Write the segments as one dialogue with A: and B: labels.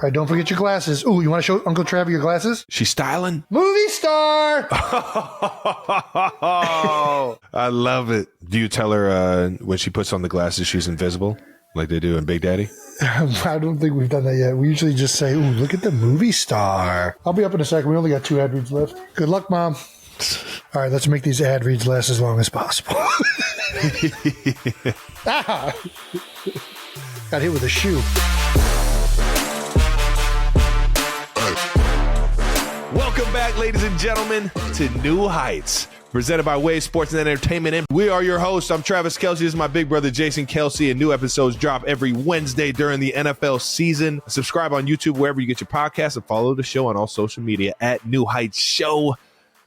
A: right, don't forget your glasses. Ooh, you want to show Uncle Trav your glasses?
B: She's styling?
A: Movie star!
B: Oh, I love it. Do you tell her when she puts on the glasses she's invisible, like they do in Big Daddy?
A: I don't think we've done that yet. We usually just say, ooh, look at the movie star. I'll be up in a second. We only got 2 ad reads left. Good luck, Mom. All right, let's make these ad reads last as long as possible. Ah! Got hit with a shoe.
B: Welcome back, ladies and gentlemen, to New Heights, presented by Wave Sports and Entertainment. And we are your hosts. I'm Travis Kelce. This is my big brother, Jason Kelce, and new episodes drop every Wednesday during the NFL season. Subscribe on YouTube, wherever you get your podcasts, and follow the show on all social media at New Heights Show.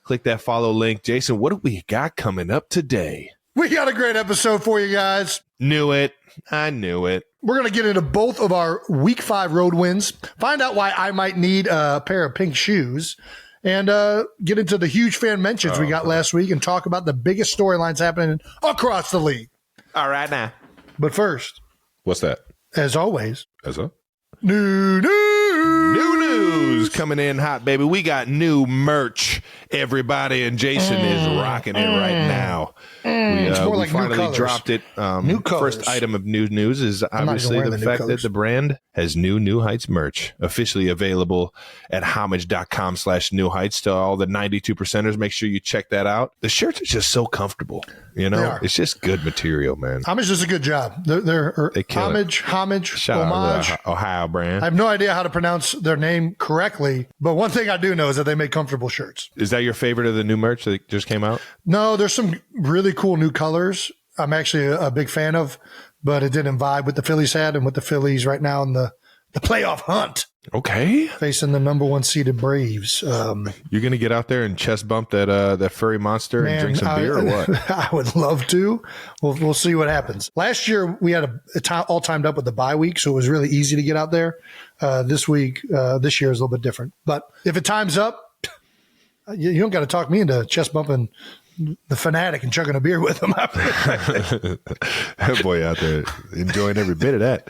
B: Click that follow link. Jason, what do we got coming up today?
A: We got a great episode for you guys.
B: Knew it. I knew it.
A: We're going to get into both of our Week 5 road wins, find out why I might need a pair of pink shoes, and get into the huge fan mentions we got last week and talk about the biggest storylines happening across the league.
B: All right, now.
A: But first.
B: What's that?
A: As always.
B: New news coming in hot, baby. We got new merch, everybody, and Jason is rocking it right now. We
A: like
B: finally dropped it.
A: New colors.
B: First item of new news is obviously the fact that the brand has New Heights merch officially available at homage.com/New Heights to all the 92%ers. Make sure you check that out. The shirts are just so comfortable. You know, it's just good material, man.
A: Homage does a good job. They kill homage,
B: Shout out to the Ohio brand.
A: I have no idea how to pronounce their name correctly, but one thing I do know is that they make comfortable shirts.
B: Is that your favorite of the new merch that just came out?
A: No, there's some really cool new colors I'm actually a big fan of, but it didn't vibe with the Phillies had and with the Phillies right now in the playoff hunt.
B: Okay.
A: Facing the number 1 seeded Braves.
B: You're going to get out there and chest bump that furry monster and drink some beer or what?
A: I would love to. We'll see what happens. Last year, we had all timed up with the bye week, so it was really easy to get out there. This year is a little bit different. But if it times up, you don't got to talk me into chest bumping the fanatic and chugging a beer with him.
B: That boy out there enjoying every bit of that.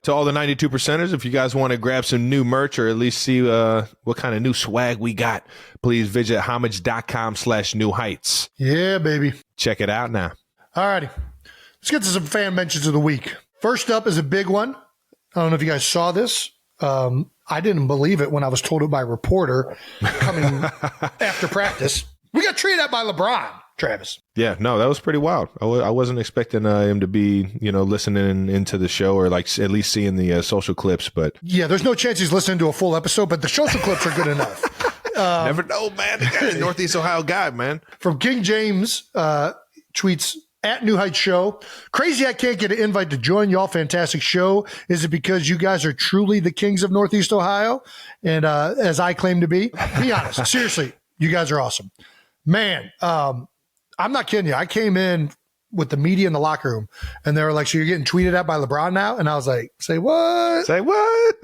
B: To all the 92%ers, if you guys want to grab some new merch or at least see what kind of new swag we got, please visit homage.com/New Heights.
A: Yeah, baby.
B: Check it out now.
A: All righty. Let's get to some fan mentions of the week. First up is a big one. I don't know if you guys saw this. I didn't believe it when I was told it by a reporter coming after practice. We got treated out by LeBron, Travis.
B: Yeah, no, that was pretty wild. I wasn't expecting him to be, listening into the show or like at least seeing the social clips. But
A: yeah, there's no chance he's listening to a full episode, but the social clips are good enough.
B: Never know, man. The guy's a Northeast Ohio guy, man.
A: From King James, tweets at New Heights Show. Crazy I can't get an invite to join y'all. Fantastic show. Is it because you guys are truly the kings of Northeast Ohio? And as I claim to be honest. Seriously, you guys are awesome. Man, I'm not kidding you. I came in with the media in the locker room, and they were like, so you're getting tweeted at by LeBron now? And I was like, say what?
B: Say what?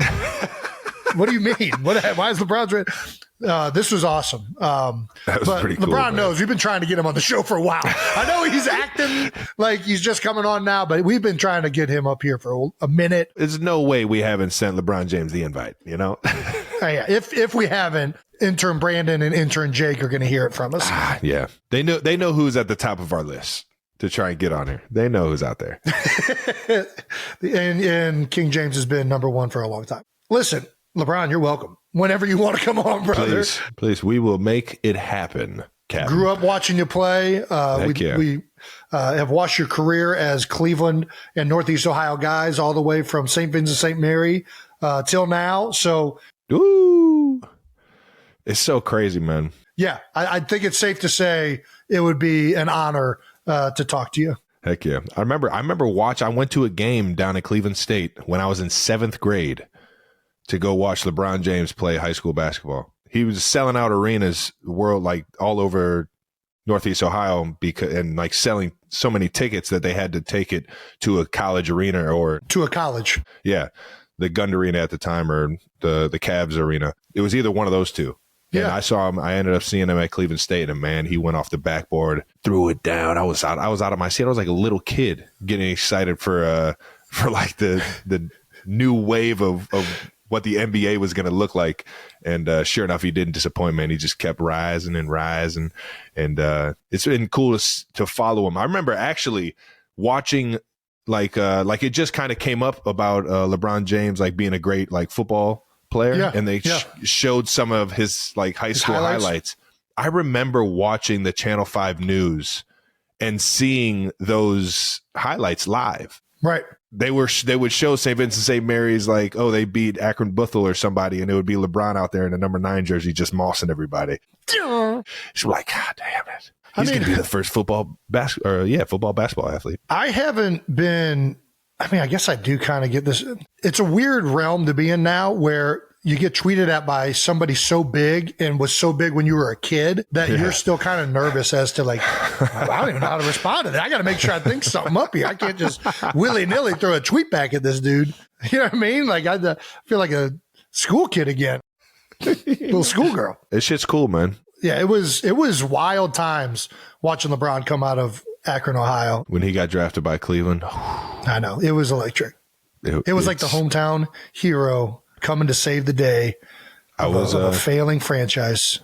A: What do you mean? Why is LeBron? This was awesome.
B: That was pretty cool.
A: LeBron knows. We've been trying to get him on the show for a while. I know he's acting like he's just coming on now, but we've been trying to get him up here for a minute.
B: There's no way we haven't sent LeBron James the invite,
A: Yeah, if we haven't, intern Brandon and intern Jake are going to hear it from us.
B: Yeah, they know who's at the top of our list to try and get on here. They know who's out there.
A: and King James has been number 1 for a long time. Listen, LeBron, you're welcome. Whenever you want to come on, brother.
B: Please, we will make it happen, Captain.
A: Grew up watching you play. We have watched your career as Cleveland and Northeast Ohio guys all the way from St. Vincent St. Mary till now. So,
B: ooh, it's so crazy, man.
A: Yeah, I think it's safe to say it would be an honor to talk to you.
B: Heck yeah. I remember I went to a game down at Cleveland State when I was in 7th grade to go watch LeBron James play high school basketball. He was selling out arenas all over Northeast Ohio and selling so many tickets that they had to take it to a college arena or
A: to a college.
B: Yeah. The Gund Arena at the time or the Cavs Arena. It was either one of those two. Yeah. And I saw him. I ended up seeing him at Cleveland State, and man, he went off the backboard, threw it down. I was out of my seat. I was like a little kid getting excited for like the new wave of what the NBA was going to look like. And sure enough, he didn't disappoint, man. He just kept rising and rising. And it's been cool to follow him. I remember actually watching like it just kind of came up about LeBron James like being a great like football player, and they showed some of his like high school highlights. I remember watching the Channel 5 News and seeing those highlights live.
A: Right.
B: They would show St. Vincent St. Mary's like, oh, they beat Akron Bethel or somebody, and it would be LeBron out there in a number 9 jersey just mossing everybody. It's like, God damn it. He's going to be the first football basketball athlete.
A: I haven't been, I guess I do kind of get this. It's a weird realm to be in now where you get tweeted at by somebody so big and was so big when you were a kid that you're still kind of nervous as to like, I don't even know how to respond to that. I got to make sure I think something up here. I can't just willy-nilly throw a tweet back at this dude. You know what I mean? Like I feel like a school kid again. Little schoolgirl.
B: This shit's cool, man.
A: Yeah, it was wild times watching LeBron come out of Akron, Ohio.
B: When he got drafted by Cleveland.
A: I know. It was electric. It was like the hometown hero coming to save the day of a failing franchise.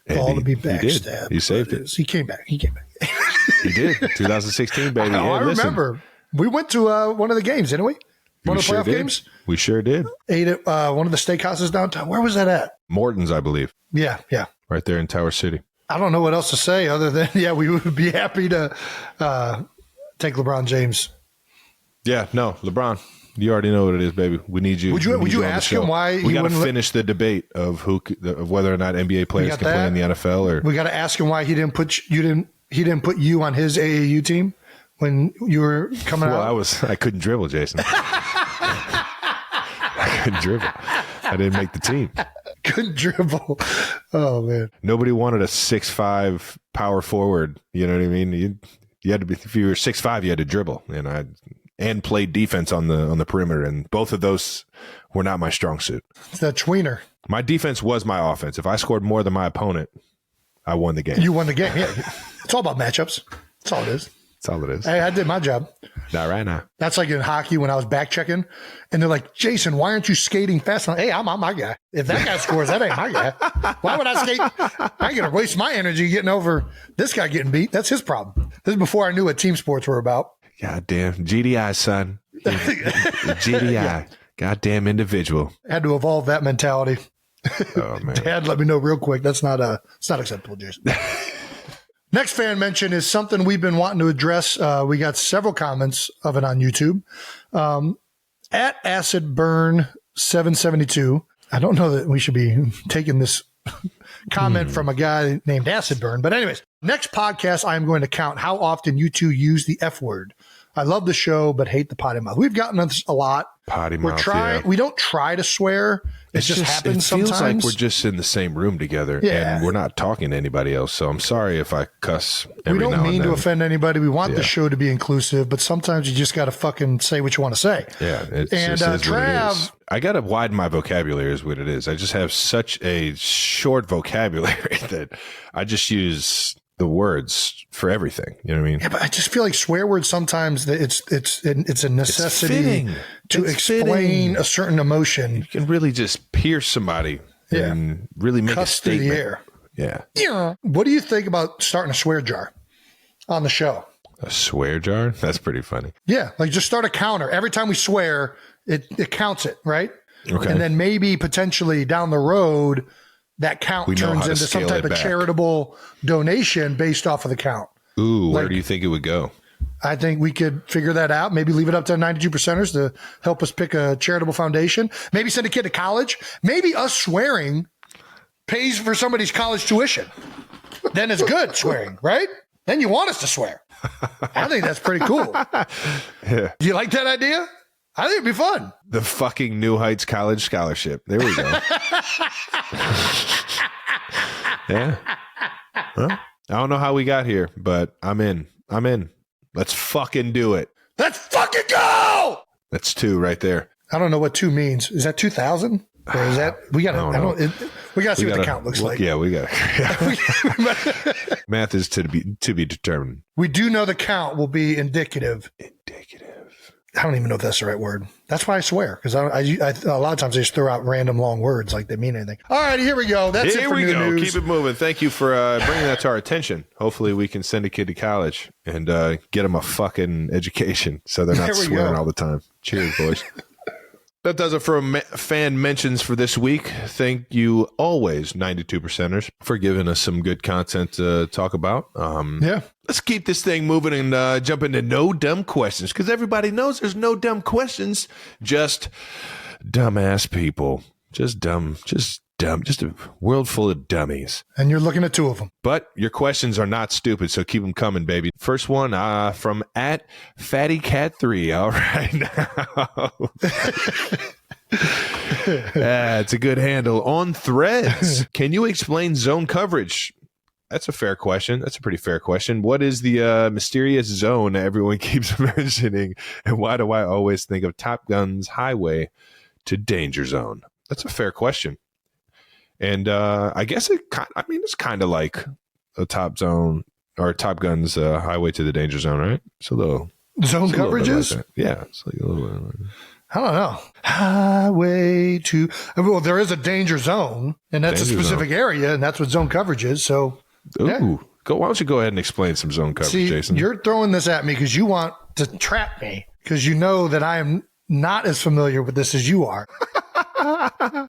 A: All to be backstabbed.
B: He saved it.
A: He came back. He
B: did. 2016, baby.
A: I remember. We went to one of the games, didn't we? One of the playoff games?
B: We sure did.
A: Ate at one of the steakhouses downtown. Where was that at?
B: Morton's, I believe.
A: Yeah.
B: Right there in Tower City.
A: I don't know what else to say other than, we would be happy to take LeBron James.
B: Yeah, no, LeBron, you already know what it is, baby. We need you.
A: Would you ask him why
B: we got to finish the debate of whether or not NBA players can play in the NFL? Or
A: we got to ask him why he didn't put you on his AAU team when you were coming out.
B: Well, I couldn't dribble, Jason. I couldn't dribble. I didn't make the team.
A: Couldn't dribble. Oh man.
B: Nobody wanted a 6'5" power forward. You know what I mean? You had to be, if you were 6'5", you had to dribble, and play defense on the perimeter, and both of those were not my strong suit.
A: It's that tweener.
B: My defense was my offense. If I scored more than my opponent, I won the game.
A: You won the game. Yeah. It's all about matchups. That's all it is.
B: That's all it is.
A: Hey, I did my job.
B: Not right now.
A: That's like in hockey when I was back checking, and they're like, Jason, why aren't you skating fast enough? Hey, I'm my guy. If that guy scores, that ain't my guy. Why would I skate? I ain't going to waste my energy getting over this guy getting beat. That's his problem. This is before I knew what team sports were about.
B: God damn. GDI, son. GDI. Yeah. Goddamn individual.
A: Had to evolve that mentality.
B: Oh, man.
A: Dad, let me know real quick. It's not acceptable, Jason. Next fan mention is something we've been wanting to address. We got several comments of it on YouTube. At AcidBurn772. I don't know that we should be taking this comment from a guy named Acid Burn. But anyways, next podcast, I'm going to count how often you two use the F word. I love the show, but hate the potty mouth. We've gotten this a lot.
B: Potty mouth,
A: We don't try to swear. It just happens sometimes.
B: It feels like we're just in the same room together, and we're not talking to anybody else. So I'm sorry if I cuss every now and then. We don't mean
A: to offend anybody. We want the show to be inclusive, but sometimes you just got to fucking say what you want to say.
B: Yeah. Trav, I got to widen my vocabulary is what it is. I just have such a short vocabulary that I just use the words for everything. You know what I mean?
A: Yeah, but I just feel like swear words sometimes it's a necessity to explain a certain emotion.
B: You can really just pierce somebody and really make a statement.
A: Through the air. Yeah. What do you think about starting a swear jar on the show?
B: A swear jar? That's pretty funny.
A: Yeah. Like just start a counter. Every time we swear, it counts it, right?
B: Okay.
A: And then maybe potentially down the road, that count turns into some type of charitable donation based off of the count.
B: Ooh, where do you think it would go?
A: I think we could figure that out. Maybe leave it up to 92%ers to help us pick a charitable foundation. Maybe send a kid to college. Maybe us swearing pays for somebody's college tuition. Then it's good swearing, right? Then you want us to swear. I think that's pretty cool. Yeah. Do you like that idea? I think it'd be fun.
B: The fucking New Heights College Scholarship. There we go. Yeah. Huh? I don't know how we got here, but I'm in. Let's fucking do it.
A: Let's fucking go.
B: That's 2 right there.
A: I don't know what 2 means. Is that 2,000? Or is that we got to we got to see what the count looks like.
B: Yeah, we got to. Math is to be determined.
A: We do know the count will be indicative. I don't even know if that's the right word. That's why I swear, because I a lot of times they just throw out random long words like they mean anything. All right, here we go. That's it for new news.
B: Keep it moving. Thank you for bringing that to our attention. Hopefully we can send a kid to college and get them a fucking education so they're not swearing all the time. Cheers, boys. That does it for fan mentions for this week. Thank you always, 92%ers, for giving us some good content to talk about. Let's keep this thing moving and jump into no dumb questions, because everybody knows there's no dumb questions, just dumbass people. Just dumb, just a world full of dummies.
A: And you're looking at two of them.
B: But your questions are not stupid, so keep them coming, baby. First one from @FattyCat3. All right now. It's a good handle. On Threads, can you explain zone coverage? That's a fair question. That's a pretty fair question. What is the mysterious zone everyone keeps mentioning? And why do I always think of Top Gun's highway to danger zone? That's a fair question. And I guess it's kind of like a Top Zone or Top Gun's highway to the danger zone, right? It's a little
A: zone coverages.
B: Like yeah, it's like a little.
A: I don't know. Highway to there is a danger zone, and that's danger a specific area, and that's what zone coverage is. So,
B: why don't you go ahead and explain some zone coverage, Jason?
A: You're throwing this at me because you want to trap me because you know that I am not as familiar with this as you are.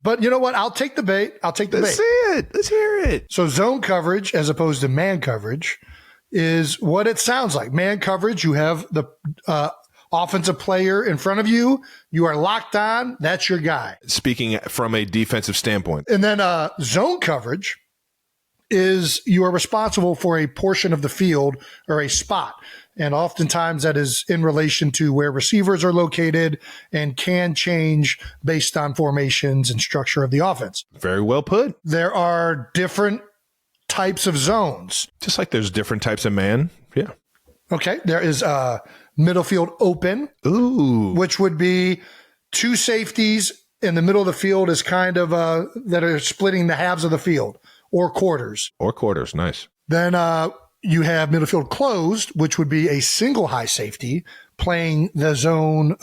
A: But you know what? I'll take the bait. Let's see
B: it. Let's hear it.
A: So zone coverage, as opposed to man coverage, is what it sounds like. Man coverage, you have the offensive player in front of you. You are locked on. That's your guy.
B: Speaking from a defensive standpoint.
A: And then zone coverage is you are responsible for a portion of the field or a spot. And oftentimes that is in relation to where receivers are located and can change based on formations and structure of the offense.
B: Very well put.
A: There are different types of zones.
B: Just like there's different types of man. Yeah.
A: Okay. There is middle field open.
B: Ooh.
A: Which would be two safeties in the middle of the field is kind of that are splitting the halves of the field or quarters.
B: Nice.
A: Then you have middle field closed, which would be a single high safety playing the zone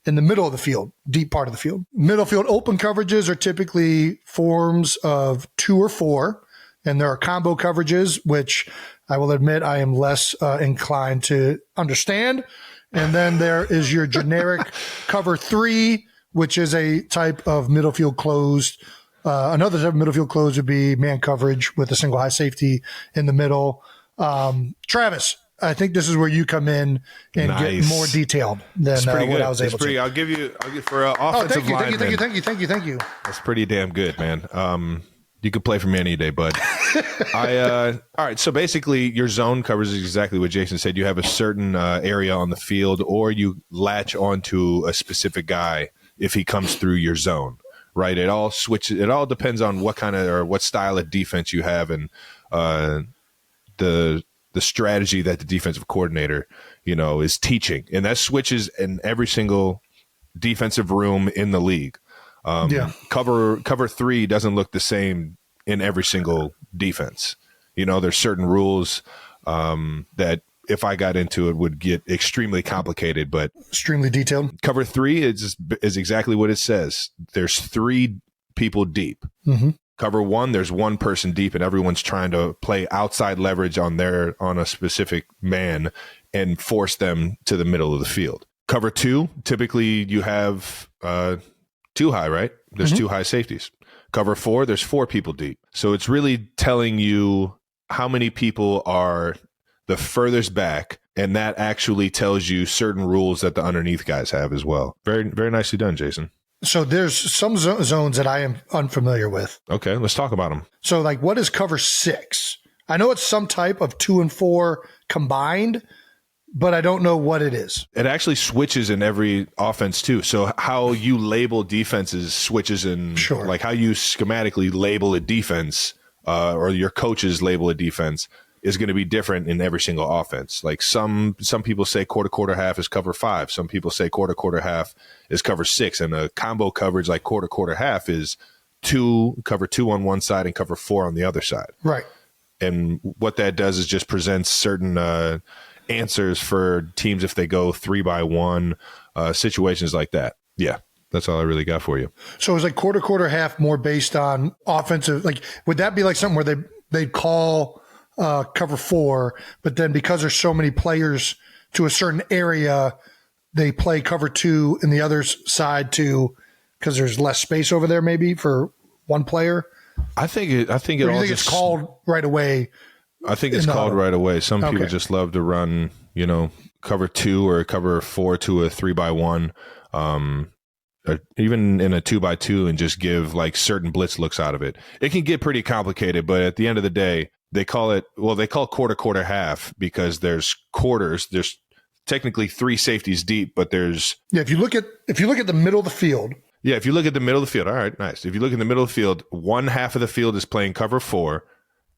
A: in the middle of the field, deep part of the field. Middle field open coverages are typically forms of 2 or 4, and there are combo coverages, which I will admit I am less inclined to understand. And then there is your generic cover 3, which is a type of middle field closed. Another type of middle field closed would be man coverage with a single high safety in the middle. Travis, I think this is where you come in and get more detailed than what I was able to.
B: I'll give for offensive line.
A: Thank you.
B: That's pretty damn good, man. You could play for me any day, bud. All right. So basically, your zone covers exactly what Jason said. You have a certain area on the field, or you latch onto a specific guy if he comes through your zone. Right. It all switches. It all depends on what kind of or what style of defense you have, and the strategy that the defensive coordinator, is teaching, and that switches in every single defensive room in the league. Cover 3 doesn't look the same in every single defense. There's certain rules that if I got into it would get extremely complicated, but
A: extremely detailed.
B: Cover 3 is exactly what it says. There's 3 people deep.
A: Mm-hmm.
B: Cover 1, there's 1 person deep, and everyone's trying to play outside leverage on a specific man and force them to the middle of the field. Cover 2, typically you have 2 high, right? There's 2 high safeties. Cover 4, there's 4 people deep. So it's really telling you how many people are the furthest back, and that actually tells you certain rules that the underneath guys have as well. Very, very nicely done, Jason.
A: So there's some zones that I am unfamiliar with.
B: Okay, let's talk about them.
A: So what is cover 6? I know it's some type of 2 and 4 combined, but I don't know what it is.
B: It actually switches in every offense too. So how you label defenses switches in, like how you schematically label a defense or your coaches label a defense is going to be different in every single offense. Like some people say quarter half is cover 5. Some people say quarter half is cover 6. And a combo coverage like quarter half is cover 2 on one side and cover 4 on the other side.
A: Right.
B: And what that does is just presents certain answers for teams if they go 3-by-1, situations like that. Yeah, that's all I really got for you.
A: So it's like quarter, half more based on offensive. Like, would that be like something where they call cover 4, but then because there's so many players to a certain area, they play cover 2 in the other side too, because there's less space over there maybe for one player?
B: I think it all
A: think it's called right away?
B: I think it's called right away. Some people just love to run, cover 2 or cover 4 to a 3-by-1, or even in a 2-by-2, and just give like certain blitz looks out of it. It can get pretty complicated, but at the end of the day, they call quarter, half, because there's quarters. There's technically 3 safeties deep, but there's
A: if you look at the middle of the field.
B: Yeah, if you look at the middle of the field, all right, nice. If you look in the middle of the field, one half of the field is playing cover 4,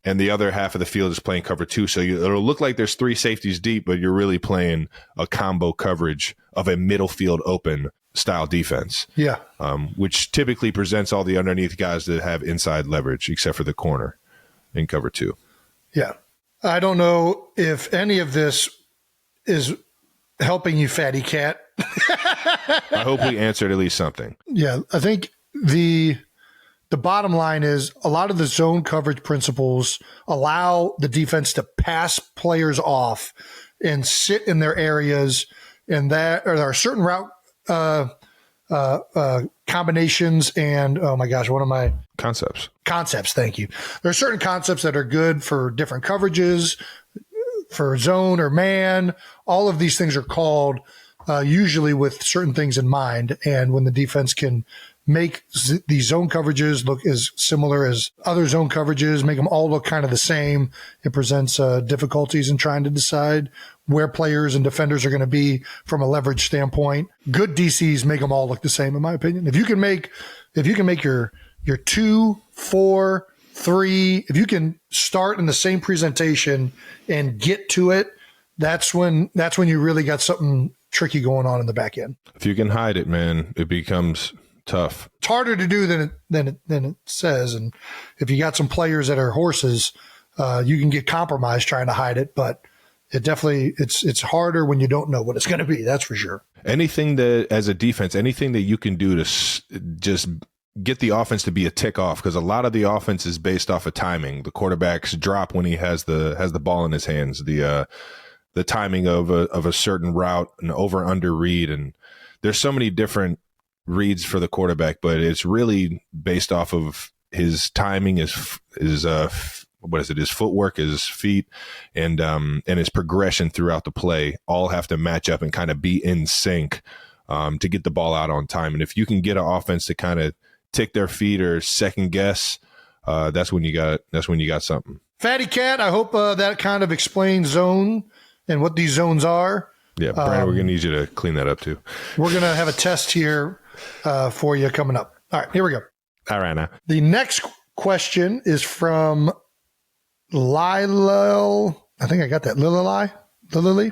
B: and the other half of the field is playing cover 2. So it'll look like there's 3 safeties deep, but you're really playing a combo coverage of a middle field open style defense.
A: Yeah.
B: Which typically presents all the underneath guys that have inside leverage, except for the corner in cover 2.
A: Yeah. I don't know if any of this is helping you, Fatty Cat.
B: I hope we answered at least something.
A: Yeah. I think the bottom line is a lot of the zone coverage principles allow the defense to pass players off and sit in their areas, and there are certain route combinations and, oh my gosh, what am I?
B: Concepts.
A: Thank you. There are certain concepts that are good for different coverages, for zone or man. All of these things are called usually with certain things in mind. And when the defense can make these zone coverages look as similar as other zone coverages, make them all look kind of the same, it presents difficulties in trying to decide where players and defenders are going to be from a leverage standpoint. Good DCs make them all look the same, in my opinion. If you can make your 2, 4, 3, if you can start in the same presentation and get to it, that's when you really got something tricky going on in the back end.
B: If you can hide it, man, it becomes tough.
A: It's harder to do than it says, and if you got some players that are horses, you can get compromised trying to hide it. But it definitely it's harder when you don't know what it's going to be. That's for sure.
B: Anything that, as a defense, anything that you can do to just get the offense to be a tick off, because a lot of the offense is based off of timing. The quarterback's drop when he has the ball in his hands, the timing of a certain route, an over under read, and there's so many different reads for the quarterback, but it's really based off of his timing, his footwork, his feet, and his progression throughout the play all have to match up and kind of be in sync to get the ball out on time. And if you can get an offense to kind of tick their feet or second guess, that's when you got something.
A: Fatty Cat, I hope that kind of explains zone and what these zones are.
B: Yeah, Brandon, we're going to need you to clean that up too. We're going
A: to have a test here for you coming up. All right, here we go.
B: All right, now.
A: The next question is from Lyle. I think I got that. Lily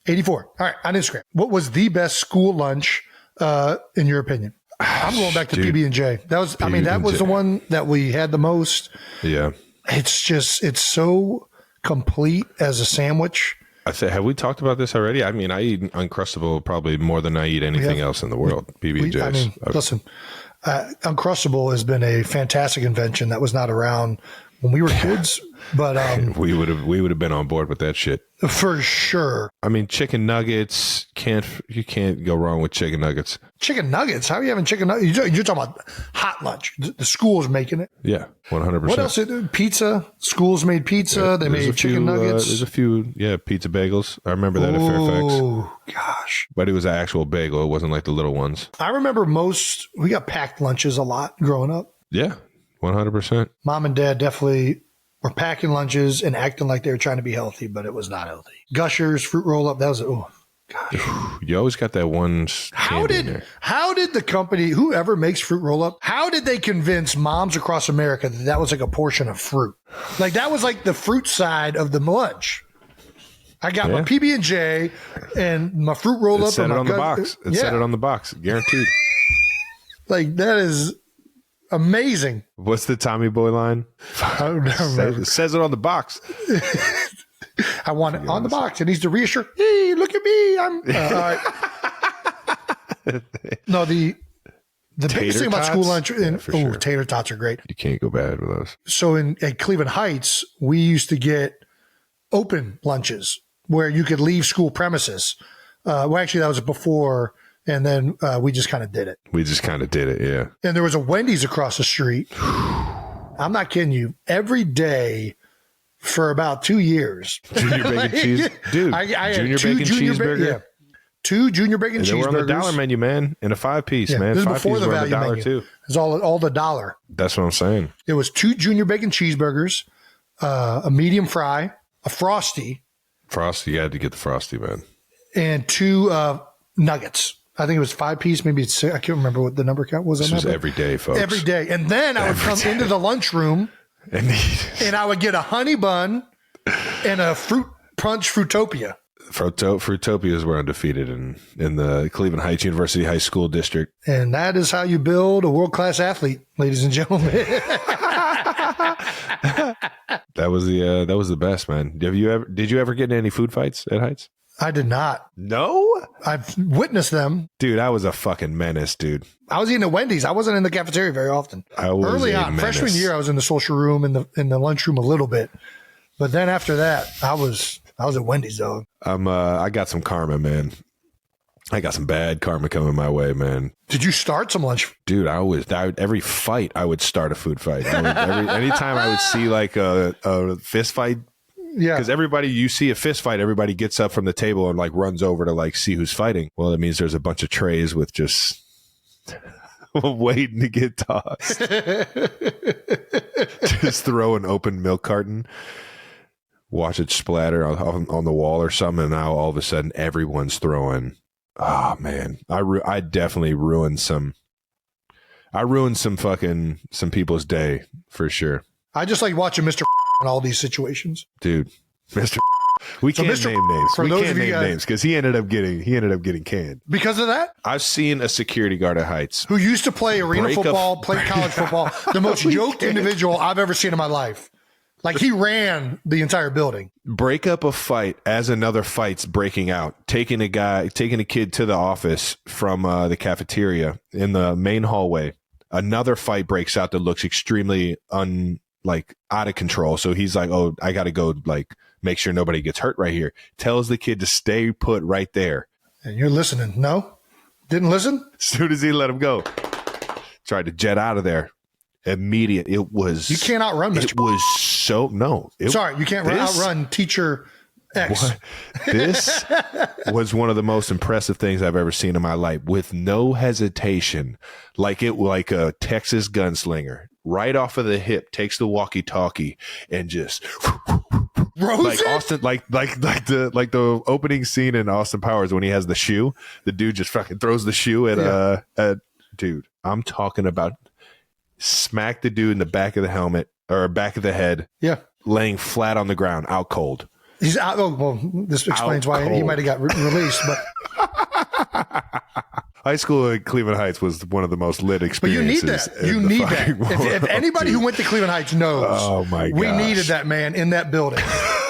A: 84. All right, on Instagram. What was the best school lunch in your opinion? I'm going back to PB&J. That was the one that we had the most.
B: Yeah.
A: It's so complete as a sandwich.
B: Have we talked about this already? I mean, I eat Uncrustable probably more than I eat anything else in the world. PB&J's.
A: Listen, Uncrustable has been a fantastic invention that was not around when we were kids, but
B: we would have been on board with that shit
A: for sure.
B: I mean, chicken nuggets, you can't go wrong with chicken nuggets.
A: Chicken nuggets? How are you having chicken nuggets? You're talking about hot lunch. The school's making it.
B: Yeah, 100%.
A: What else? Pizza. Schools made pizza. Yeah, they made chicken nuggets.
B: There's a few, pizza bagels. I remember that at Fairfax.
A: Oh gosh!
B: But it was an actual bagel. It wasn't like the little ones.
A: I remember we got packed lunches a lot growing up.
B: Yeah. 100%.
A: Mom and dad definitely were packing lunches and acting like they were trying to be healthy, but it was not healthy. Gushers, fruit roll up. That was, oh gosh.
B: You always got that one.
A: How did the company, whoever makes fruit roll up, how did they convince moms across America that was like a portion of fruit? Like that was like the fruit side of the lunch. I got my PB&J and my fruit roll up.
B: Set it on the box. Set it on the box. Guaranteed.
A: Like that is amazing.
B: What's the Tommy Boy line?
A: I don't remember.
B: It says it on the box.
A: I want it on the box. It needs to reassure, hey, look at me. I'm all right. No, the biggest thing about school lunch,
B: sure.
A: tater tots are great.
B: You can't go bad with those.
A: So at Cleveland Heights, we used to get open lunches where you could leave school premises. Well, actually, that was before, and then we just kind of did it.
B: Yeah.
A: And there was a Wendy's across the street. I'm not kidding you. Every day for about 2 years.
B: Junior bacon cheese. Dude,
A: I
B: junior
A: had
B: bacon cheeseburger.
A: 2 junior bacon cheeseburgers. They were on
B: the dollar menu, man, in a 5-piece, man.
A: This is
B: 5
A: before
B: pieces
A: the
B: were on
A: value
B: $1
A: menu.
B: too.
A: It was all the dollar.
B: That's what I'm saying.
A: It was 2 junior bacon cheeseburgers, a medium fry, a Frosty.
B: Frosty, you had to get the Frosty, man.
A: And 2 nuggets. I think it was 5-piece, maybe it's 6. I can't remember what the number count was.
B: This was every day, folks.
A: Every day. And then I would come into the lunchroom and I would get a honey bun and a fruit punch Fruitopia.
B: Fruitopias were undefeated in the Cleveland Heights University High School District.
A: And that is how you build a world-class athlete, ladies and gentlemen.
B: That was the best, man. Did you ever get in any food fights at Heights?
A: I did not.
B: No?
A: I've witnessed them.
B: Dude, I was a fucking menace, dude.
A: I was eating at Wendy's. I wasn't in the cafeteria very often. Early on, freshman year, I was in the social room and in the lunchroom a little bit. But then after that, I was at Wendy's, though.
B: I got some karma, man. I got some bad karma coming my way, man.
A: Did you start some lunch?
B: Dude, every fight I would start a food fight. Anytime I would see like a fist fight. Yeah. Because you see a fist fight, everybody gets up from the table and like runs over to like see who's fighting. Well, that means there's a bunch of trays with just waiting to get tossed. Just throw an open milk carton, watch it splatter on the wall or something, and now all of a sudden everyone's throwing. Oh man, I definitely ruined some. I ruined some people's day for sure.
A: I just like watching Mr. in all these situations,
B: dude. Mr. We can't name names. We can't name names because he ended up getting canned
A: because of that.
B: I've seen a security guard at Heights
A: who used to play arena football, play college football. The most yoked individual I've ever seen in my life. Like he ran the entire building.
B: Break up a fight as another fight's breaking out. Taking a kid to the office from the cafeteria in the main hallway. Another fight breaks out that looks extremely out of control. So he's like, "Oh, I got to go make sure nobody gets hurt right here." Tells the kid to stay put right there.
A: And you're listening. No? Didn't listen?
B: As soon as he let him go, tried to jet out of there. Immediate. It was.
A: You can't outrun Mr.
B: It was so no.
A: Sorry, you can't outrun teacher X.
B: This was one of the most impressive things I've ever seen in my life, with no hesitation, like a Texas gunslinger, right off of the hip, takes the walkie-talkie and just like Austin, like the opening scene in Austin Powers when he has the shoe. The dude just fucking throws the shoe at dude. I'm talking about. Smack the dude in the back of the helmet or back of the head. Yeah. Laying flat on the ground, out cold.
A: He's out. Oh, well, this explains why he might have got released. But
B: high school at Cleveland Heights was one of the most lit experiences.
A: But you need that. If anybody who went to Cleveland Heights knows,
B: oh my gosh,
A: we needed that man in that building.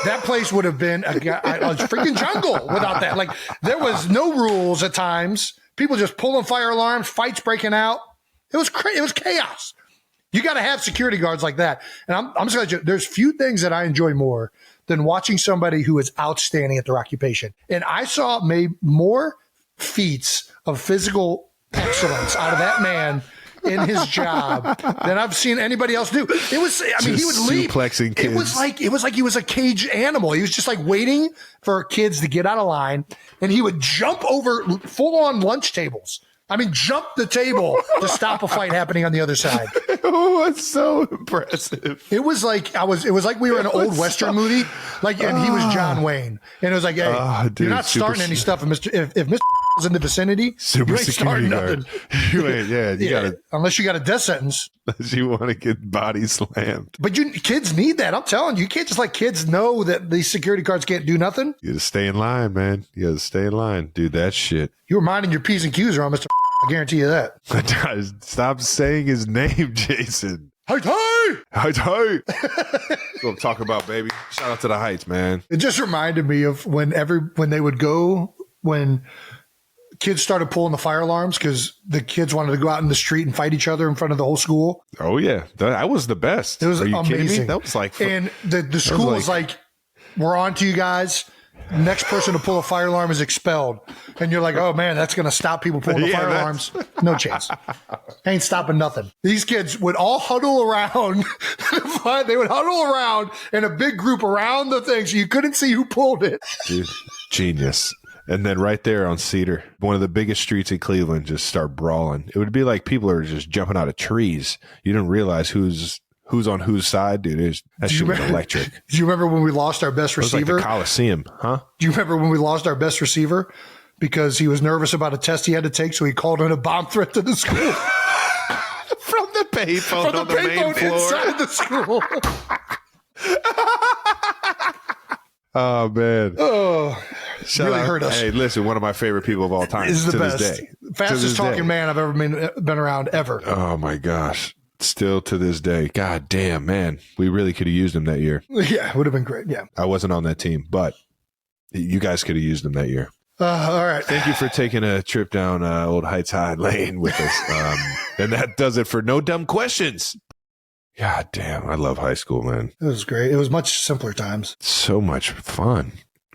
A: That place would have been a freaking jungle without that. Like there was no rules at times. People just pulling fire alarms, fights breaking out. It was it was chaos. You got to have security guards like that. And I'm just going to there's few things that I enjoy more than watching somebody who is outstanding at their occupation. And I saw more feats of physical excellence out of that man in his job than I've seen anybody else do. It was, I mean, he would leap.
B: Suplexing kids.
A: It was like he was a caged animal. He was just like waiting for kids to get out of line, and he would jump over full on lunch tables. I mean, jump the table to stop a fight happening on the other side.
B: Oh, it's so impressive.
A: It was like we were in an old Western movie, and he was John Wayne, and it was like, hey, dude, you're not starting any stuff. If Mr. is in the vicinity,
B: super
A: you ain't starting nothing.
B: You ain't, you gotta,
A: unless you got a death sentence.
B: Unless you want to get body slammed.
A: But kids need that. I'm telling you, you can't just let kids know that these security guards can't do nothing.
B: You gotta stay in line, man. You gotta stay in line. Do that shit.
A: You were minding your P's and Q's around Mr. I guarantee you that.
B: Stop saying his name, Jason.
A: Heights.
B: That's what I'm talking about, baby. Shout out to the Heights, man.
A: It just reminded me of when they would go when kids started pulling the fire alarms because the kids wanted to go out in the street and fight each other in front of the whole school.
B: Oh, yeah. That was the best.
A: It was
B: Are you
A: amazing.
B: kidding me? That was like...
A: And the school was like, we're on to you guys. Next person to pull a fire alarm is expelled. And you're like, oh, man, that's going to stop people pulling the fire alarms. No chance. Ain't stopping nothing. These kids would all huddle around. They would huddle around in a big group around the thing so you couldn't see who pulled it.
B: Dude, genius. And then right there on Cedar, one of the biggest streets in Cleveland, just start brawling. It would be like people are just jumping out of trees. You didn't realize who's on whose side, dude. That shit was electric.
A: Do you remember when we lost our best receiver?
B: It was like the Coliseum, huh?
A: Do you remember when we lost our best receiver because he was nervous about a test he had to take, so he called in a bomb threat to the school?
B: From the payphone on the main floor.
A: Inside the school.
B: Oh, man.
A: Oh, really hurt us.
B: Hey, listen, one of my favorite people of all time.
A: This is the best.
B: This day.
A: Fastest talking man I've ever been around, ever.
B: Oh, my gosh. Still to this day. God damn, man. We really could have used him that year.
A: Yeah, it would have been great. Yeah.
B: I wasn't on that team, but you guys could have used him that year.
A: All right.
B: Thank you for taking a trip down Old Heights High Lane with us. And that does it for No Dumb Questions. God damn. I love high school, man.
A: It was great. It was much simpler times.
B: So much fun.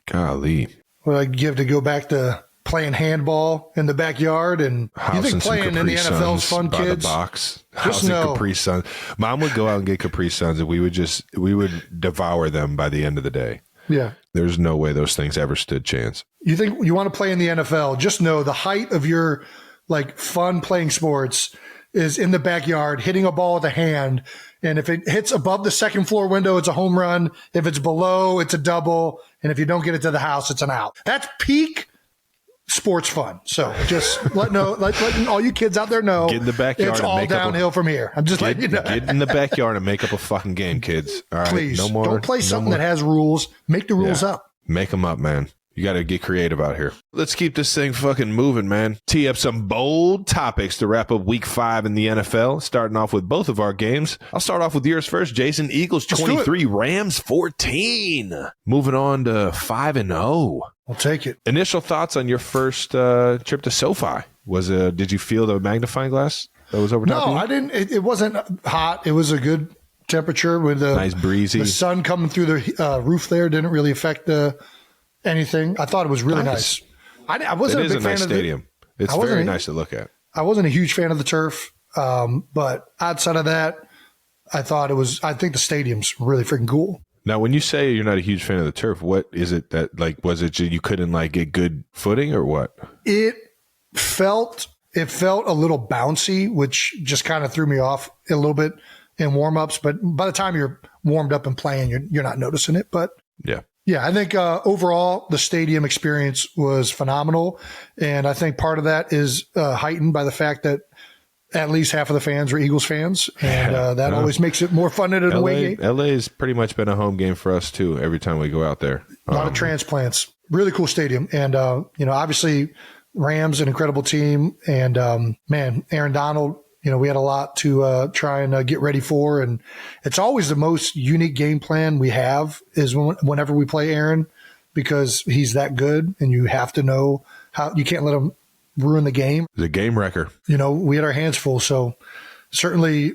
B: Golly.
A: What I'd give to go back to playing handball in the backyard, and you think playing in the NFL is fun,
B: by
A: kids?
B: The box.
A: Just know.
B: Capri Sun. Mom would go out and get Capri Suns, and we would devour them by the end of the day.
A: Yeah.
B: There's no way those things ever stood chance.
A: You think you want to play in the NFL? Just know the height of your fun playing sports is in the backyard, hitting a ball with a hand. And if it hits above the second floor window, it's a home run. If it's below, it's a double. And if you don't get it to the house, it's an out. That's peak sports fun. So just letting all you kids out there know,
B: get in the backyard.
A: It's all downhill from here. I'm just letting you know.
B: Get in the backyard and make up a fucking game, kids. All right,
A: please.
B: No more.
A: Don't play something that has rules. Make the rules up.
B: Make them up, man. You got to get creative out here. Let's keep this thing fucking moving, man. Tee up some bold topics to wrap up week 5 in the NFL, starting off with both of our games. I'll start off with yours first, Jason. Eagles 23, Rams 14. Moving on to 5-0.
A: I'll take it.
B: Initial thoughts on your first trip to SoFi? Did you feel the magnifying glass that was over top of you?
A: No, I didn't. It wasn't hot. It was a good temperature with the
B: nice breezy.
A: The sun coming through the roof there didn't really affect anything. I thought it was really nice. I wasn't a big fan of the stadium.
B: It's very nice to look at.
A: I wasn't a huge fan of the turf, but outside of that, I think the stadium's really freaking cool.
B: Now, when you say you're not a huge fan of the turf, what is it that was it you couldn't get good footing or what? It
A: felt a little bouncy, which just kind of threw me off a little bit in warm-ups. But by the time you're warmed up and playing, you're not noticing it. But yeah, I think overall the stadium experience was phenomenal. And I think part of that is heightened by the fact that at least half of the fans are Eagles fans, and that always makes it more fun at an away game.
B: LA has pretty much been a home game for us, too, every time we go out there.
A: A lot of transplants. Really cool stadium. And, obviously Rams, an incredible team. And, Aaron Donald, we had a lot to try and get ready for. And it's always the most unique game plan we have is whenever we play Aaron, because he's that good, and you have to know how – you can't let him – ruin the game.
B: The game wrecker.
A: We had our hands full. So certainly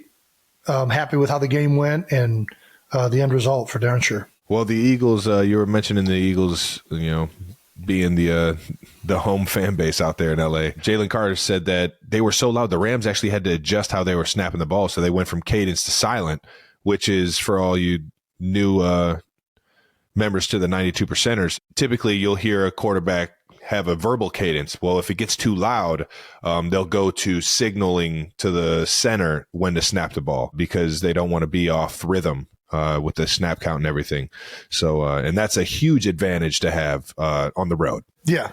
A: happy with how the game went and the end result for darn sure.
B: Well, the Eagles, you were mentioning the Eagles, being the home fan base out there in LA. Jalen Carter said that they were so loud, the Rams actually had to adjust how they were snapping the ball. So they went from cadence to silent, which is for all you new members to the 92 percenters. Typically you'll hear a quarterback have a verbal cadence. Well, if it gets too loud, they'll go to signaling to the center when to snap the ball because they don't want to be off rhythm with the snap count and everything. So, and that's a huge advantage to have on the road.
A: Yeah.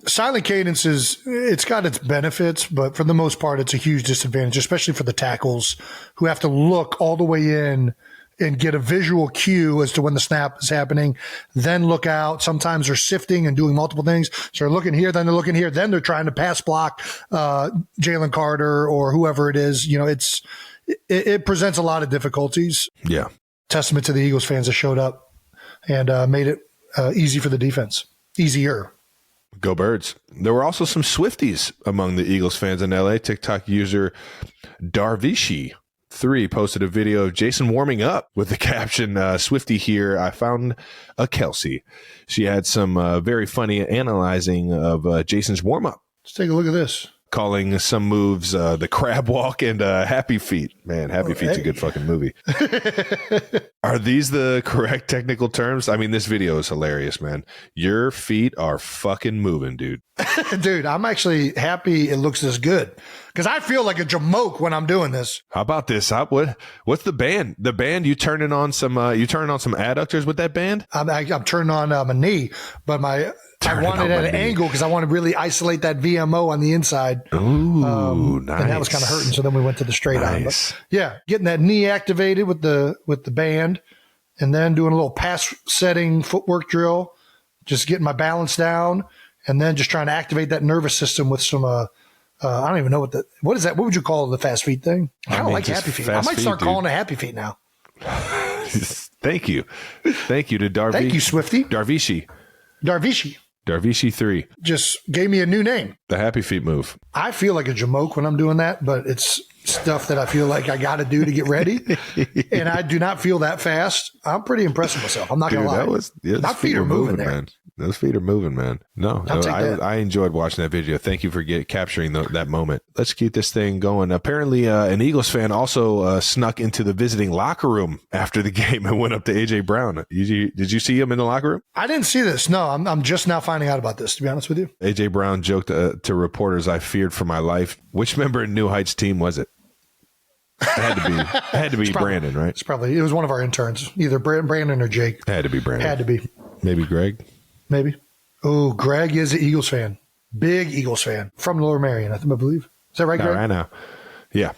A: Silent cadence it's got its benefits, but for the most part, it's a huge disadvantage, especially for the tackles who have to look all the way in and get a visual cue as to when the snap is happening, then look out. Sometimes they're sifting and doing multiple things. So they're looking here, then they're looking here, then they're trying to pass block Jalen Carter or whoever it is. It presents a lot of difficulties.
B: Yeah.
A: Testament to the Eagles fans that showed up and made it easy for the defense. Easier.
B: Go Birds. There were also some Swifties among the Eagles fans in LA. TikTok user Darvishi3 posted a video of Jason warming up with the caption, Swiftie here, I found a Kelsey. She had some very funny analyzing of Jason's warm-up.
A: Let's take a look at this.
B: Calling some moves the crab walk and Happy Feet. Man, Happy Feet's a good fucking movie. Are these the correct technical terms? I mean, this video is hilarious, man. Your feet are fucking moving, dude.
A: Dude, I'm actually happy it looks this good because I feel like a jamoke when I'm doing this.
B: How about this? What's the band? The band, you turning on some adductors with that band?
A: I'm turning on my knee, but I wanted at an angle because I want to really isolate that VMO on the inside.
B: Ooh, nice.
A: And that was kind of hurting. So then we went to the straight arm.
B: Nice.
A: But yeah, getting that knee activated with the band and then doing a little pass setting footwork drill, just getting my balance down and then just trying to activate that nervous system with some, I don't even know what is that? What would you call the fast feet thing? I kind of like Happy Feet. I might start calling it Happy Feet now.
B: Thank you. Thank you to Darvishi.
A: Thank you, Swiftie.
B: Darvishi 3
A: just gave me a new name.
B: The Happy Feet move.
A: I feel like a jamoke when I'm doing that, but it's stuff that I feel like I got to do to get ready. And I do not feel that fast. I'm pretty impressed with myself. I'm not going to lie. My feet are moving there.
B: Man. Those feet are moving, man. No, I enjoyed watching that video. Thank you for capturing that moment. Let's keep this thing going. Apparently, an Eagles fan also snuck into the visiting locker room after the game and went up to AJ Brown. Did you see him in the locker room?
A: I didn't see this. No, I'm just now finding out about this, to be honest with you.
B: AJ Brown joked to reporters, "I feared for my life." Which member in New Heights team was it? It had to be Brandon, right?
A: It was one of our interns, either Brandon or Jake.
B: It had to be Brandon.
A: Had to be.
B: Maybe Greg.
A: Maybe. Oh, Greg is an Eagles fan. Big Eagles fan. From Lower Marion, I believe. Is that right, Greg?
B: Right now. Yeah.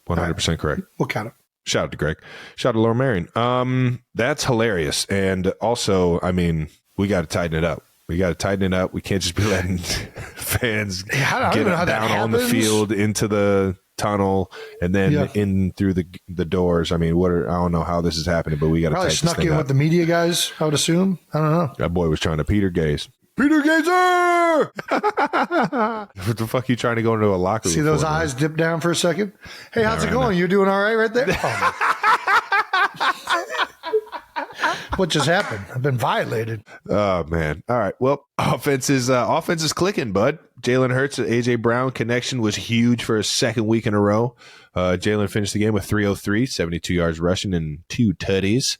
B: 100% correct.
A: We'll count it.
B: Shout out to Greg. Shout out to Lower Marion. That's hilarious. And also, I mean, we got to tighten it up. We can't just be letting fans get down on the field into the tunnel and then in through the doors. I mean, I don't know how this is happening, but we got to tighten this thing up.
A: Probably snuck in with the media guys, I would assume. I don't know.
B: That boy was trying to Peter Gaze. Peter Gazer! What the fuck are you trying to go into a locker room?
A: See those eyes dip down for a second? Hey, how's it going? You doing all right there? What just happened? I've been violated.
B: Oh, man. All right. Well, offense is clicking, bud. Jalen Hurts' AJ Brown connection was huge for a second week in a row. Jalen finished the game with 303, 72 yards rushing and 2 tutties.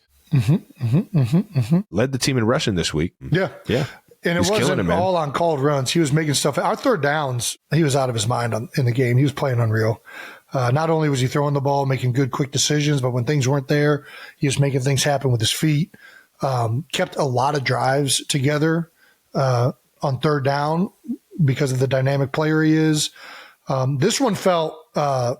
B: Led the team in rushing this week.
A: Yeah.
B: Yeah.
A: And it wasn't all on called runs. He was making stuff. Our third downs, he was out of his mind in the game. He was playing unreal. Not only was he throwing the ball, making good, quick decisions, but when things weren't there, he was making things happen with his feet. Kept a lot of drives together on third down because of the dynamic player he is. This one felt the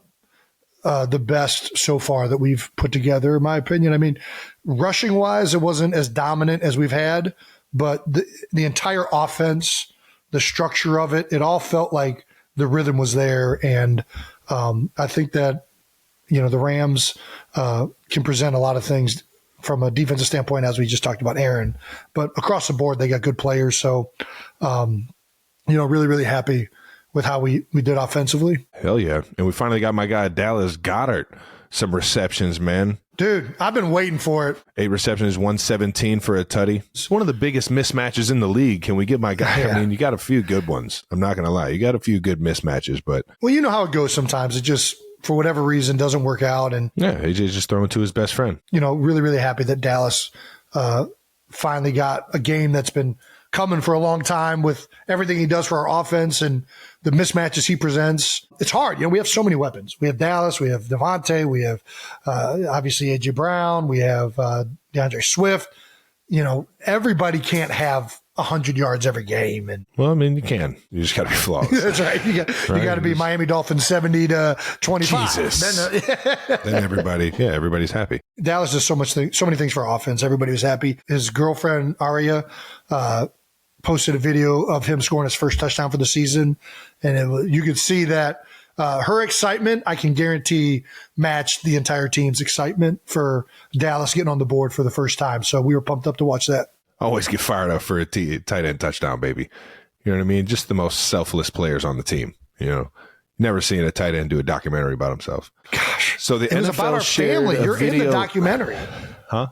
A: best so far that we've put together, in my opinion. I mean, rushing-wise, it wasn't as dominant as we've had, but the entire offense, the structure of it, it all felt like the rhythm was there. And I think that, the Rams can present a lot of things from a defensive standpoint, as we just talked about Aaron. But across the board, they got good players. So, really, really happy with how we did offensively.
B: Hell yeah. And we finally got my guy Dallas Goedert some receptions, man.
A: Dude, I've been waiting for it.
B: 8 receptions, 117 for a tutty. It's one of the biggest mismatches in the league. Can we get my guy? Yeah. I mean, you got a few good ones. I'm not going to lie. You got a few good mismatches, but.
A: Well, you know how it goes sometimes. It just, for whatever reason, doesn't work out. And
B: yeah, AJ's just throwing to his best friend.
A: Really, really happy that Dallas finally got a game that's been coming for a long time with everything he does for our offense and the mismatches he presents. It's hard. We have so many weapons. We have Dallas, we have Devontae, we have obviously AJ Brown, we have DeAndre Swift. Everybody can't have 100 yards every game. And
B: well, I mean, you can. You just got to be flawless.
A: That's right. You got to be Miami Dolphins 70-25.
B: Jesus. Then everybody's happy.
A: Dallas does so many things for our offense. Everybody was happy. His girlfriend Aria posted a video of him scoring his first touchdown for the season, and you could see that her excitement, I can guarantee, matched the entire team's excitement for Dallas getting on the board for the first time. So we were pumped up to watch that.
B: Always get fired up for a tight end touchdown, baby. You know what I mean? Just the most selfless players on the team. You know, never seen a tight end do a documentary about himself.
A: Gosh.
B: So the
A: it was
B: NFL
A: about our
B: shared
A: family.
B: a
A: You're
B: video.
A: in the documentary.
B: Huh?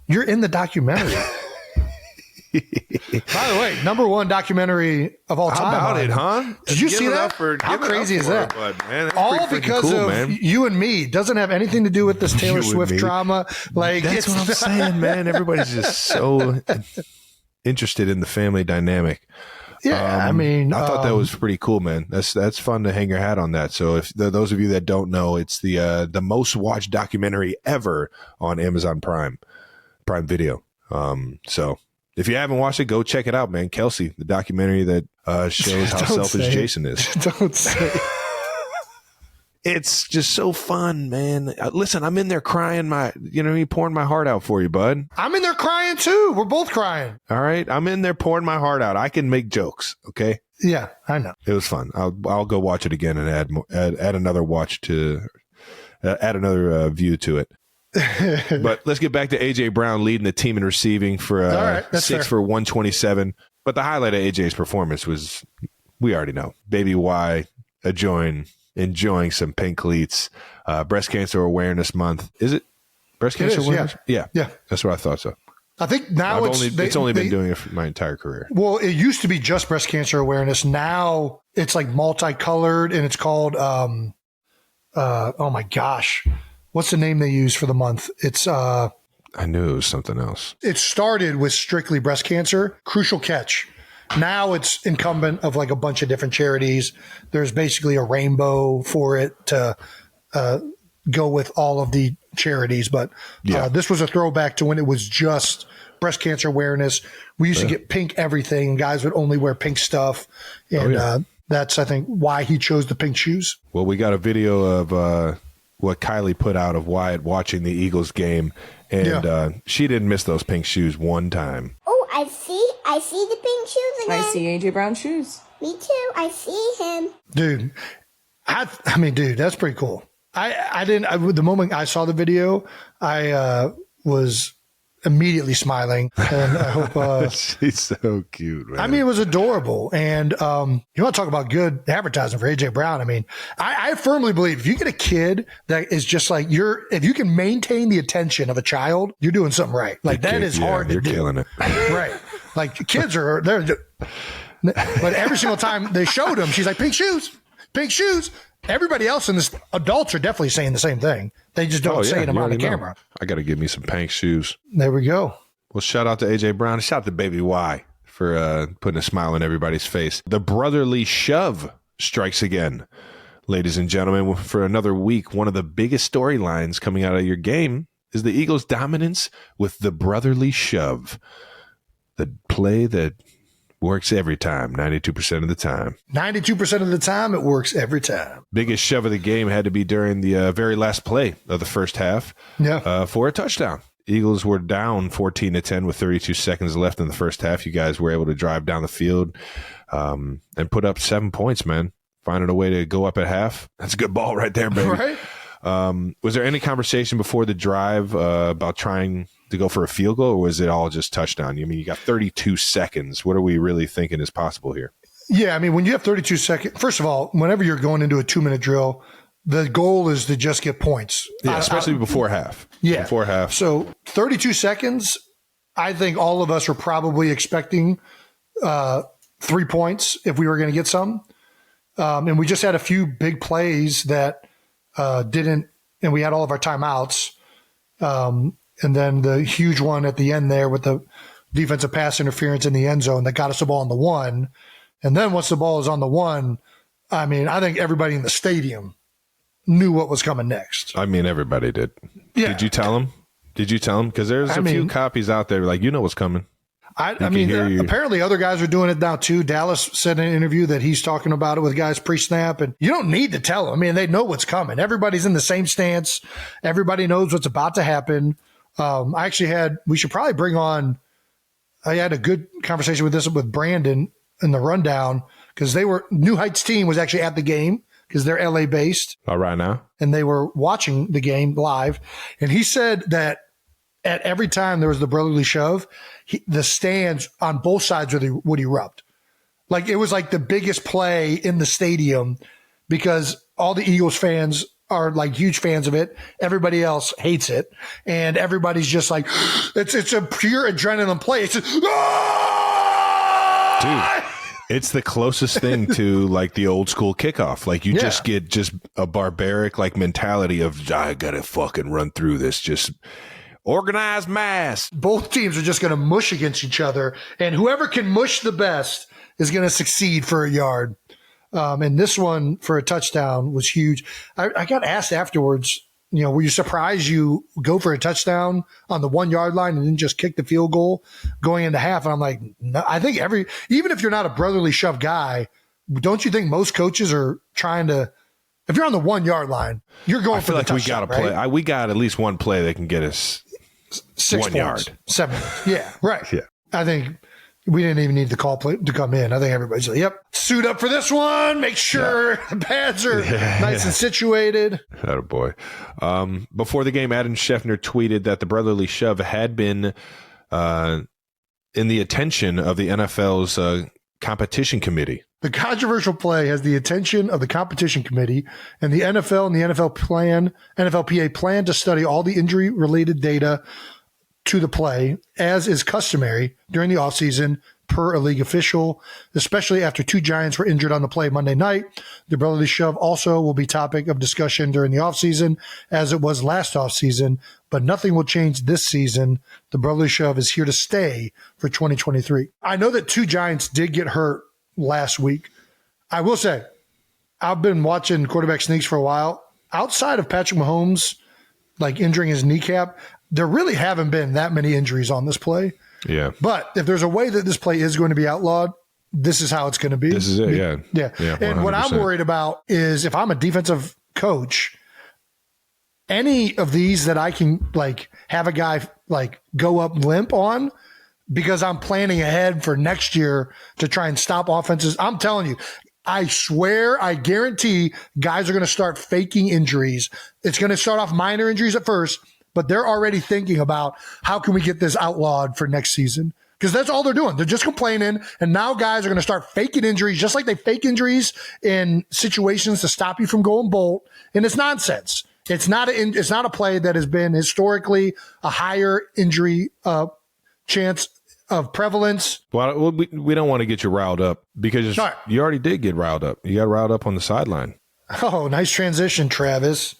A: You're in the documentary. By the way, number one documentary of all time.
B: How about it, huh?
A: Did you see that? How crazy is that? All because
B: cool,
A: of you and me. Doesn't have anything to do with this Taylor Swift drama. Like
B: that's what I'm saying, man. Everybody's just so interested in the family dynamic.
A: Yeah, I mean,
B: I thought that was pretty cool, man. That's fun to hang your hat on that. So if those of you that don't know, it's the most watched documentary ever on Amazon Prime Video. So if you haven't watched it, go check it out, man. Kelsey, the documentary that shows how selfish Jason is.
A: Don't say.
B: It's just so fun, man. Listen, I'm in there crying pouring my heart out for you, bud.
A: I'm in there crying too. We're both crying.
B: All right. I'm in there pouring my heart out. I can make jokes. Okay.
A: Yeah, I know.
B: It was fun. I'll go watch it again and add another watch to add another view to it. But let's get back to AJ Brown leading the team in receiving for 6 for 127. But the highlight of AJ's performance was, we already know, Baby Y enjoying some pink cleats. Breast Cancer Awareness Month. Is it breast cancer awareness? Yeah. That's what I thought. So
A: I think now
B: it's only been doing it for my entire career.
A: Well, it used to be just breast cancer awareness. Now it's like multicolored, and it's called oh my gosh, what's the name they use for the month? It's
B: I knew it was something else.
A: It started with strictly breast cancer. Crucial catch. Now it's incumbent of like a bunch of different charities. There's basically a rainbow for it to go with all of the charities. But this was a throwback to when it was just breast cancer awareness. We used to get pink everything, and guys would only wear pink stuff. And that's, I think, why he chose the pink shoes.
B: Well, we got a video of what Kylie put out of Wyatt watching the Eagles game, and she didn't miss those pink shoes one time.
C: Oh, I see the pink shoes again.
D: I see AJ Brown shoes.
C: Me too. I see him.
A: Dude, I mean, dude, that's pretty cool. The moment I saw the video, I was immediately smiling, and I hope
B: she's so cute, man.
A: I mean, it was adorable. And you want to talk about good advertising for AJ Brown? I mean, I firmly believe if you get a kid that is just like if you can maintain the attention of a child, you're doing something right. Like that is hard to do.
B: You're killing it.
A: Right. Like kids but every single time they showed him, she's like, pink shoes, pink shoes. Everybody else in this, adults are definitely saying the same thing. They just don't say it on the camera.
B: I got to give me some pink shoes.
A: There we go.
B: Well, shout out to AJ Brown. Shout out to Baby Y for putting a smile on everybody's face. The brotherly shove strikes again. Ladies and gentlemen, for another week, one of the biggest storylines coming out of your game is the Eagles' dominance with the brotherly shove. The play that works every time, 92% of the time.
A: 92% of the time, it works every time.
B: Biggest shove of the game had to be during the very last play of the first half for a touchdown. Eagles were down 14-10 with 32 seconds left in the first half. You guys were able to drive down the field and put up 7 points, man. Finding a way to go up at half. That's a good ball right there, baby.
A: Right?
B: Was there any conversation before the drive about trying to go for a field goal, or was it all just touchdown? I mean, you got 32 seconds. What are we really thinking is possible here?
A: Yeah, I mean, when you have 32 seconds, first of all, whenever you're going into a 2-minute drill, the goal is to just get points.
B: Yeah, especially before half.
A: Yeah.
B: Before half.
A: So 32 seconds, I think all of us were probably expecting 3 points if we were going to get some. And we just had a few big plays that didn't, and we had all of our timeouts. And then the huge one at the end there with the defensive pass interference in the end zone that got us the ball on the 1. And then once the ball is on the 1, I mean, I think everybody in the stadium knew what was coming next.
B: I mean, everybody did. Yeah. Did you tell them? Because there's a few copies out there like, what's coming.
A: I mean, apparently other guys are doing it now too. Dallas said in an interview that he's talking about it with guys pre-snap, and you don't need to tell them. I mean, they know what's coming. Everybody's in the same stance. Everybody knows what's about to happen. We should probably bring on, I had a good conversation with Brandon in the rundown because New Heights team was actually at the game because they're LA based.
B: All right now.
A: And they were watching the game live. And he said that at every time there was the brotherly shove, the stands on both sides would erupt. Like, it was like the biggest play in the stadium because all the Eagles fans are like huge fans of it. Everybody else hates it. And everybody's just like, it's a pure adrenaline play. It's just,
B: Dude, it's the closest thing to like the old school kickoff. Like you just get just a barbaric like mentality of, I gotta fucking run through this. Just organized mass.
A: Both teams are just going to mush against each other. And whoever can mush the best is going to succeed for a yard. And this one for a touchdown was huge. I got asked afterwards, were you surprised you go for a touchdown on the 1 yard line and then just kick the field goal going into half? And I'm like, no, I think even if you're not a brotherly shove guy, don't you think most coaches are trying to, if you're on the 1 yard line, you're going for the touchdown,
B: we got to play. We got at least one play that can get us
A: 6
B: 1
A: points,
B: yard.
A: 7. Yeah, right.
B: Yeah.
A: I think we didn't even need the call play to come in. I think everybody's like, yep, suit up for this one. Make sure the pads are nice and situated.
B: Atta boy. Before the game, Adam Schefter tweeted that the brotherly shove had been in the attention of the NFL's competition committee.
A: The controversial play has the attention of the competition committee, and the NFL and the NFLPA plan to study all the injury-related data to the play, as is customary during the offseason per a league official, especially after 2 Giants were injured on the play Monday night. The brotherly shove also will be topic of discussion during the offseason, as it was last offseason, but nothing will change this season. The brotherly shove is here to stay for 2023. I know that 2 Giants did get hurt last week. I will say, I've been watching quarterback sneaks for a while. Outside of Patrick Mahomes, like injuring his kneecap, there really haven't been that many injuries on this play.
B: Yeah.
A: But if there's a way that this play is going to be outlawed, this is how it's going to be.
B: This is it, yeah.
A: Yeah. And
B: 100%.
A: what I'm worried about is if I'm a defensive coach, any of these that I can like have a guy like go up limp on because I'm planning ahead for next year to try and stop offenses. I'm telling you, I swear, I guarantee guys are going to start faking injuries. It's going to start off minor injuries at first, but they're already thinking about how can we get this outlawed for next season? Because that's all they're doing. They're just complaining. And now guys are going to start faking injuries, just like they fake injuries in situations to stop you from going bolt. And it's nonsense. It's not a play that has been historically a higher injury chance of prevalence.
B: Well, we don't want to get you riled up because you already did get riled up. You got riled up on the sideline.
A: Oh, nice transition, Travis.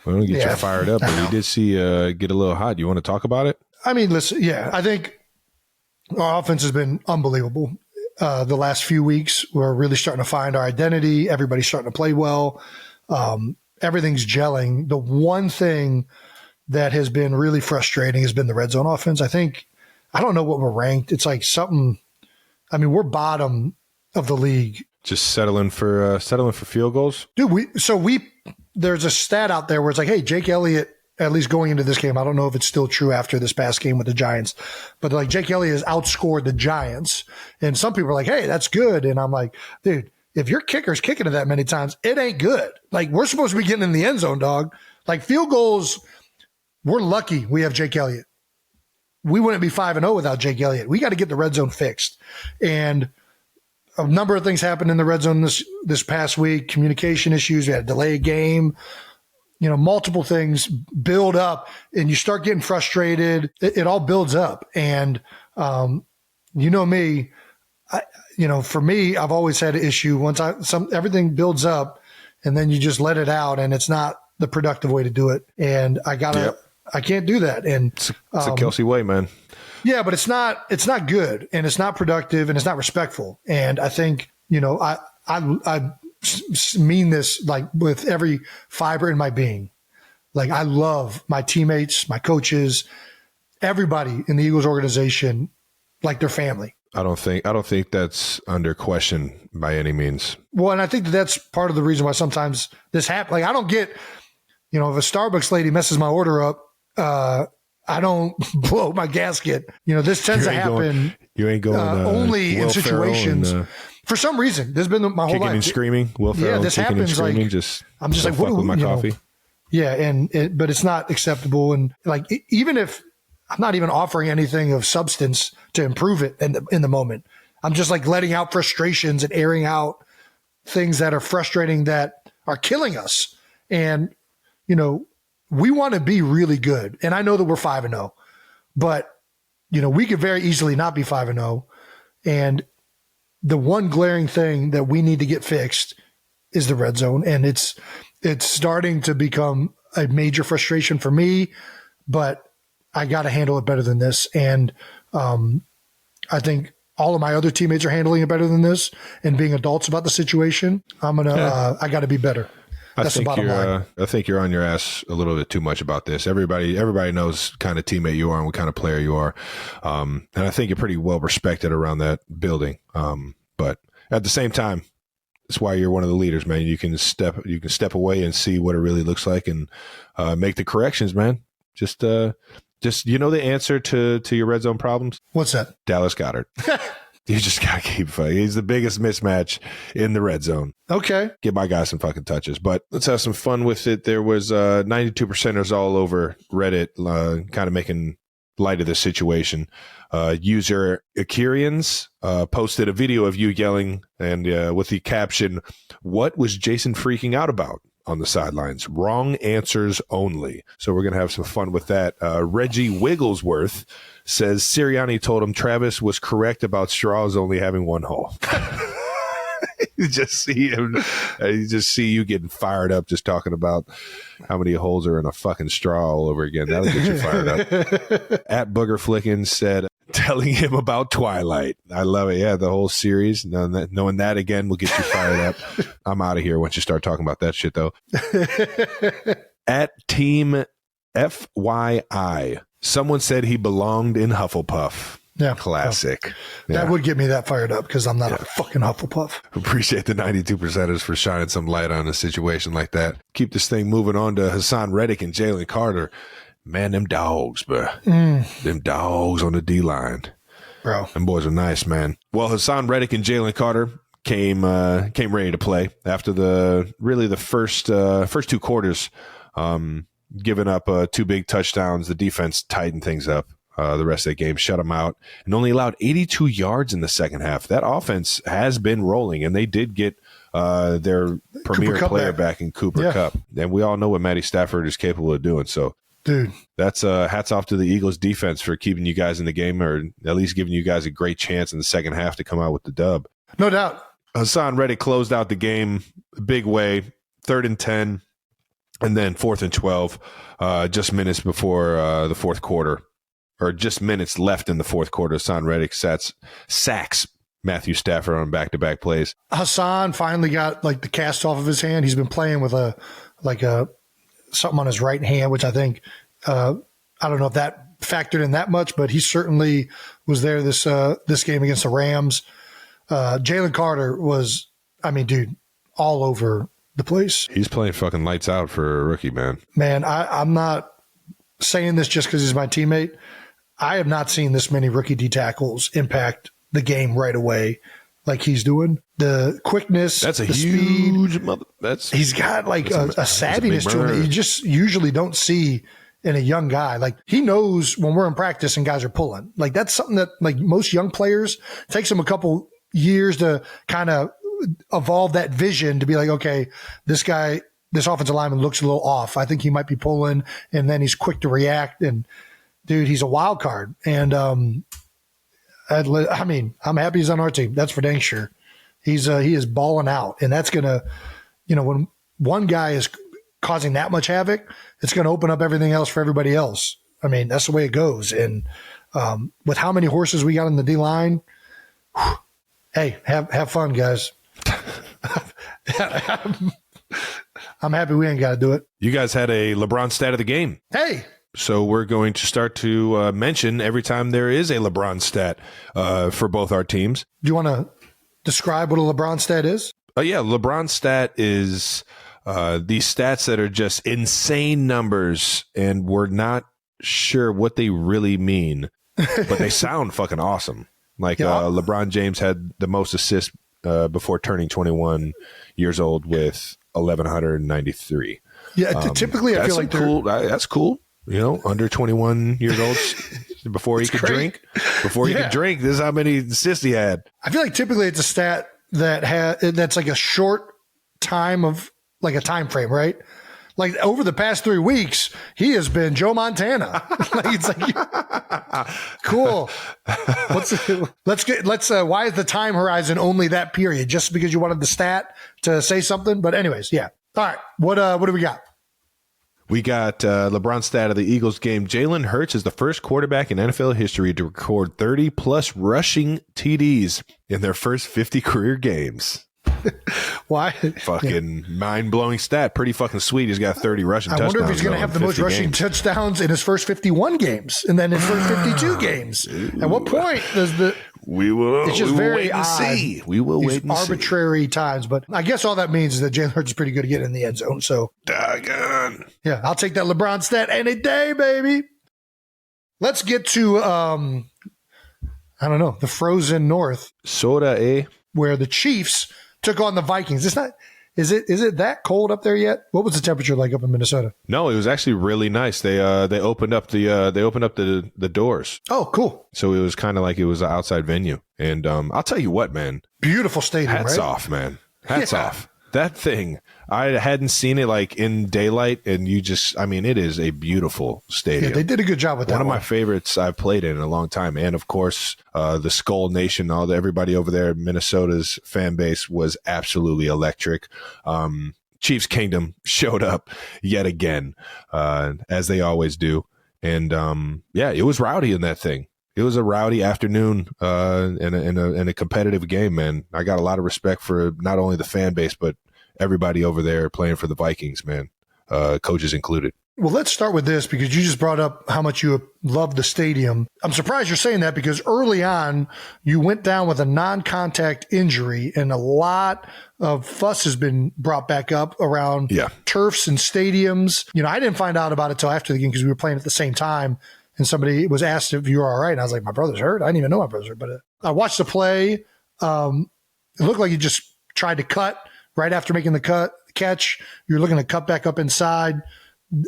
B: We don't get you fired up, but we did see get a little hot. You want to talk about it?
A: I mean, listen, I think our offense has been unbelievable. The last few weeks, we're really starting to find our identity. Everybody's starting to play well. Everything's gelling. The one thing that has been really frustrating has been the red zone offense. I don't know what we're ranked. It's like something. I mean, we're bottom of the league.
B: Just settling for field goals,
A: dude. There's a stat out there where it's like, hey, Jake Elliott, at least going into this game, I don't know if it's still true after this past game with the Giants, but like Jake Elliott has outscored the Giants, and some people are like, hey, that's good, and I'm like, dude, if your kicker's kicking it that many times, it ain't good. Like, we're supposed to be getting in the end zone, dog. Like, field goals, we're lucky we have Jake Elliott. We wouldn't be 5-0 without Jake Elliott. We got to get the red zone fixed. And a number of things happened in the red zone this past week. Communication issues. We had to delay a game. Multiple things build up, and you start getting frustrated. It all builds up. And me, for me, I've always had an issue once everything builds up, and then you just let it out, and it's not the productive way to do it. And I can't do that. And
B: it's a Kelsey way, man.
A: Yeah, but it's not good, and it's not productive, and it's not respectful. And I think, I mean this like with every fiber in my being. Like, I love my teammates, my coaches, everybody in the Eagles organization, like their family.
B: I don't think that's under question by any means.
A: Well, and I think that's part of the reason why sometimes this happens. Like, I don't get, if a Starbucks lady messes my order up, I don't blow my gasket. This tends to happen.
B: You ain't going
A: only in situations. For some reason, this has been my whole life.
B: Kicking and screaming.
A: This happens. Like, I'm just like, what
B: with my coffee?
A: Yeah, but it's not acceptable. And like, even if I'm not even offering anything of substance to improve it in the moment, I'm just like letting out frustrations and airing out things that are frustrating that are killing us. And, we want to be really good. And I know that we're 5-0, but, we could very easily not be 5-0. And the one glaring thing that we need to get fixed is the red zone. And it's starting to become a major frustration for me, but I got to handle it better than this. And I think all of my other teammates are handling it better than this and being adults about the situation. I got to be better. That's the bottom line.
B: I think you're on your ass a little bit too much about this. Everybody knows kind of teammate you are and what kind of player you are. And I think you're pretty well respected around that building. But at the same time, that's why you're one of the leaders, man. You can step away and see what it really looks like and make the corrections, man. Just the answer to your red zone problems?
A: What's that?
B: Dallas Goedert. You just got to keep fighting. He's the biggest mismatch in the red zone.
A: Okay.
B: Give my guy some fucking touches. But let's have some fun with it. There was 92%ers all over Reddit kind of making light of this situation. User Experian posted a video of you yelling and with the caption, "What was Jason freaking out about?" on the sidelines. Wrong answers only. So we're going to have some fun with that. Reggie Wigglesworth says Sirianni told him Travis was correct about straws only having one hole. You just see you getting fired up just talking about how many holes are in a fucking straw all over again. That'll get you fired up. At Booger Flickin said, telling him about Twilight. I love it. Yeah, the whole series. Knowing that again will get you fired up. I'm out of here once you start talking about that shit, though. At Team FYI, someone said he belonged in Hufflepuff.
A: Yeah.
B: Classic.
A: That would get me that fired up because I'm not a fucking Hufflepuff.
B: Appreciate the 92%ers for shining some light on a situation like that. Keep this thing moving on to Hassan Reddick and Jalen Carter. Man, them dogs, bro. Them dogs on the D-line.
A: Bro.
B: Them boys are nice, man. Well, Hassan Reddick and Jalen Carter came ready to play after the first two quarters, giving up 2 big touchdowns. The defense tightened things up. The rest of the game, shut them out, and only allowed 82 yards in the second half. That offense has been rolling, and they did get their premier player back in Cooper Kupp. And we all know what Matty Stafford is capable of doing. So,
A: dude,
B: that's hats off to the Eagles defense for keeping you guys in the game, or at least giving you guys a great chance in the second half to come out with the dub.
A: No doubt.
B: Hassan Reddick closed out the game a big way, 3rd and 10, and then 4th and 12, just minutes before the fourth quarter. Or just minutes left in the fourth quarter. Hassan Reddick sacks Matthew Stafford on back-to-back plays.
A: Hassan finally got the cast off of his hand. He's been playing with something on his right hand, which I think I don't know if that factored in that much, but he certainly was there this game against the Rams. Jalen Carter was, all over the place.
B: He's playing fucking lights out for a rookie, man.
A: Man, I'm not saying this just because he's my teammate. I have not seen this many rookie D tackles impact the game right away like he's doing. The quickness,
B: that's a
A: the
B: huge
A: speed. He's got a savviness to him that you just usually don't see in a young guy. He knows when we're in practice and guys are pulling. That's something that most young players, it takes them a couple years to kind of evolve that vision to be okay, this offensive lineman looks a little off. I think he might be pulling, and then he's quick to react. And dude, he's a wild card. And I'm happy he's on our team. That's for dang sure. He is balling out, and that's gonna, when one guy is causing that much havoc, it's gonna open up everything else for everybody else. That's the way it goes. And with how many horses we got in the D line, hey, have fun, guys. I'm happy we ain't got to do it.
B: You guys had a LeBron stat of the game.
A: Hey.
B: So we're going to start to mention every time there is a LeBron stat for both our teams.
A: Do you want to describe what a LeBron stat is?
B: Yeah, LeBron stat is these stats that are just insane numbers, and we're not sure what they really mean, but they sound fucking awesome. LeBron James had the most assists before turning 21 years old with 1,193.
A: Yeah, typically I feel like
B: cool. That's cool. Under 21 years old, before he could
A: crazy.
B: drink. Before he could drink, this is how many assists he had.
A: I feel like typically it's a stat that's like a short time of like a time frame, right? Like over the past 3 weeks, he has been Joe Montana. Like it's like cool. Why is the time horizon only that period? Just because you wanted the stat to say something? But anyways, yeah. All right. What do we got?
B: We got LeBron's stat of the Eagles game. Jalen Hurts is the first quarterback in NFL history to record 30-plus rushing TDs in their first 50 career games.
A: Why?
B: Fucking mind-blowing stat. Pretty fucking sweet. He's got 30 rushing touchdowns.
A: I wonder if he's going to have the most rushing touchdowns in his first 51 games and then his first 52 games. At what point does the... It's just very odd.
B: See. We will wait and
A: arbitrary times, but I guess all that means is that Jalen Hurts is pretty good at getting in the end zone. So,
B: doggone.
A: Yeah, I'll take that LeBron stat any day, baby. Let's get to I don't know, the frozen north.
B: Soda, eh?
A: Where the Chiefs took on the Vikings. Is it that cold up there yet? What was the temperature like up in Minnesota?
B: No, it was actually really nice. They opened up the doors.
A: Oh, cool.
B: So it was kind of like it was an outside venue. And I'll tell you what, man.
A: Beautiful stadium,
B: Hats
A: right?
B: off, man. Hats off. That thing, I hadn't seen it like in daylight, and it is a beautiful stadium.
A: Yeah, they did a good job with that.
B: One of my favorites I've played in a long time. And of course, the Skull Nation, everybody over there, Minnesota's fan base was absolutely electric. Chiefs Kingdom showed up yet again, as they always do. And it was rowdy in that thing. It was a rowdy afternoon in a competitive game, man. I got a lot of respect for not only the fan base, but everybody over there playing for the Vikings, man, coaches included.
A: Well, let's start with this because you just brought up how much you love the stadium. I'm surprised you're saying that because early on you went down with a non-contact injury and a lot of fuss has been brought back up around turfs and stadiums. You know, I didn't find out about it till after the game because we were playing at the same time. And somebody was asked if you were all right. And I was like, my brother's hurt. I didn't even know my brother's hurt. But I watched the play. It looked like you just tried to cut right after making the catch. You're looking to cut back up inside.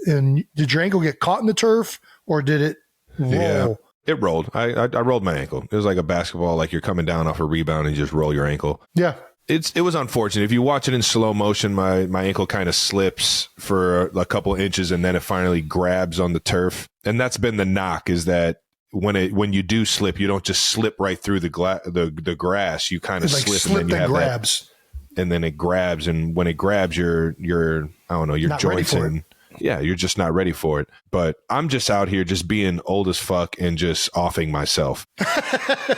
A: And did your ankle get caught in the turf or did it roll?
B: Yeah, it rolled. I rolled my ankle. It was like a basketball, like you're coming down off a rebound and you just roll your ankle.
A: Yeah.
B: It was unfortunate. If you watch it in slow motion, my ankle kind of slips for a couple inches and then it finally grabs on the turf. And that's been the knock is that when you do slip, you don't just slip right through the grass. You kind of slip and then you have grabs. And then it grabs. And when it grabs your joints and you're just not ready for it. But I'm just out here just being old as fuck and just offing myself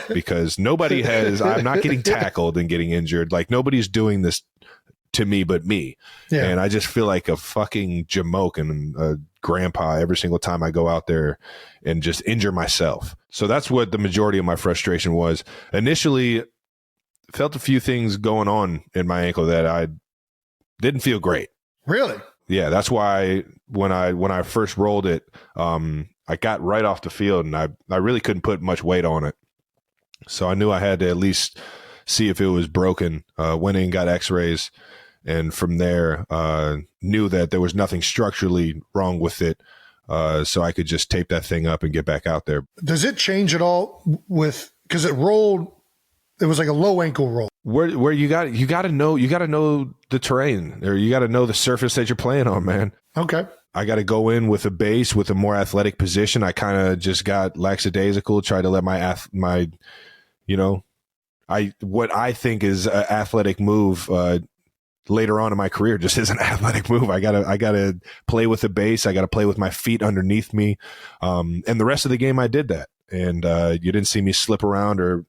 B: because I'm not getting tackled and getting injured. Like nobody's doing this to me but me. Yeah. And I just feel like a fucking jamoke and a grandpa every single time I go out there and just injure myself. So that's what the majority of my frustration was. Initially, felt a few things going on in my ankle that I didn't feel great.
A: Really?
B: Yeah, that's why when I first rolled it, I got right off the field and I really couldn't put much weight on it. So I knew I had to at least see if it was broken. Went in, got x-rays, and from there knew that there was nothing structurally wrong with it. So I could just tape that thing up and get back out there.
A: Does it change at all because it rolled? It was like a low ankle roll.
B: Where you got to know the terrain, or you got to know the surface that you're playing on, man.
A: Okay.
B: I got to go in with a base with a more athletic position. I kind of just got lackadaisical, tried to let what I think is an athletic move later on in my career just is an athletic move. I gotta play with the base. I got to play with my feet underneath me. And the rest of the game I did that. And you didn't see me slip around or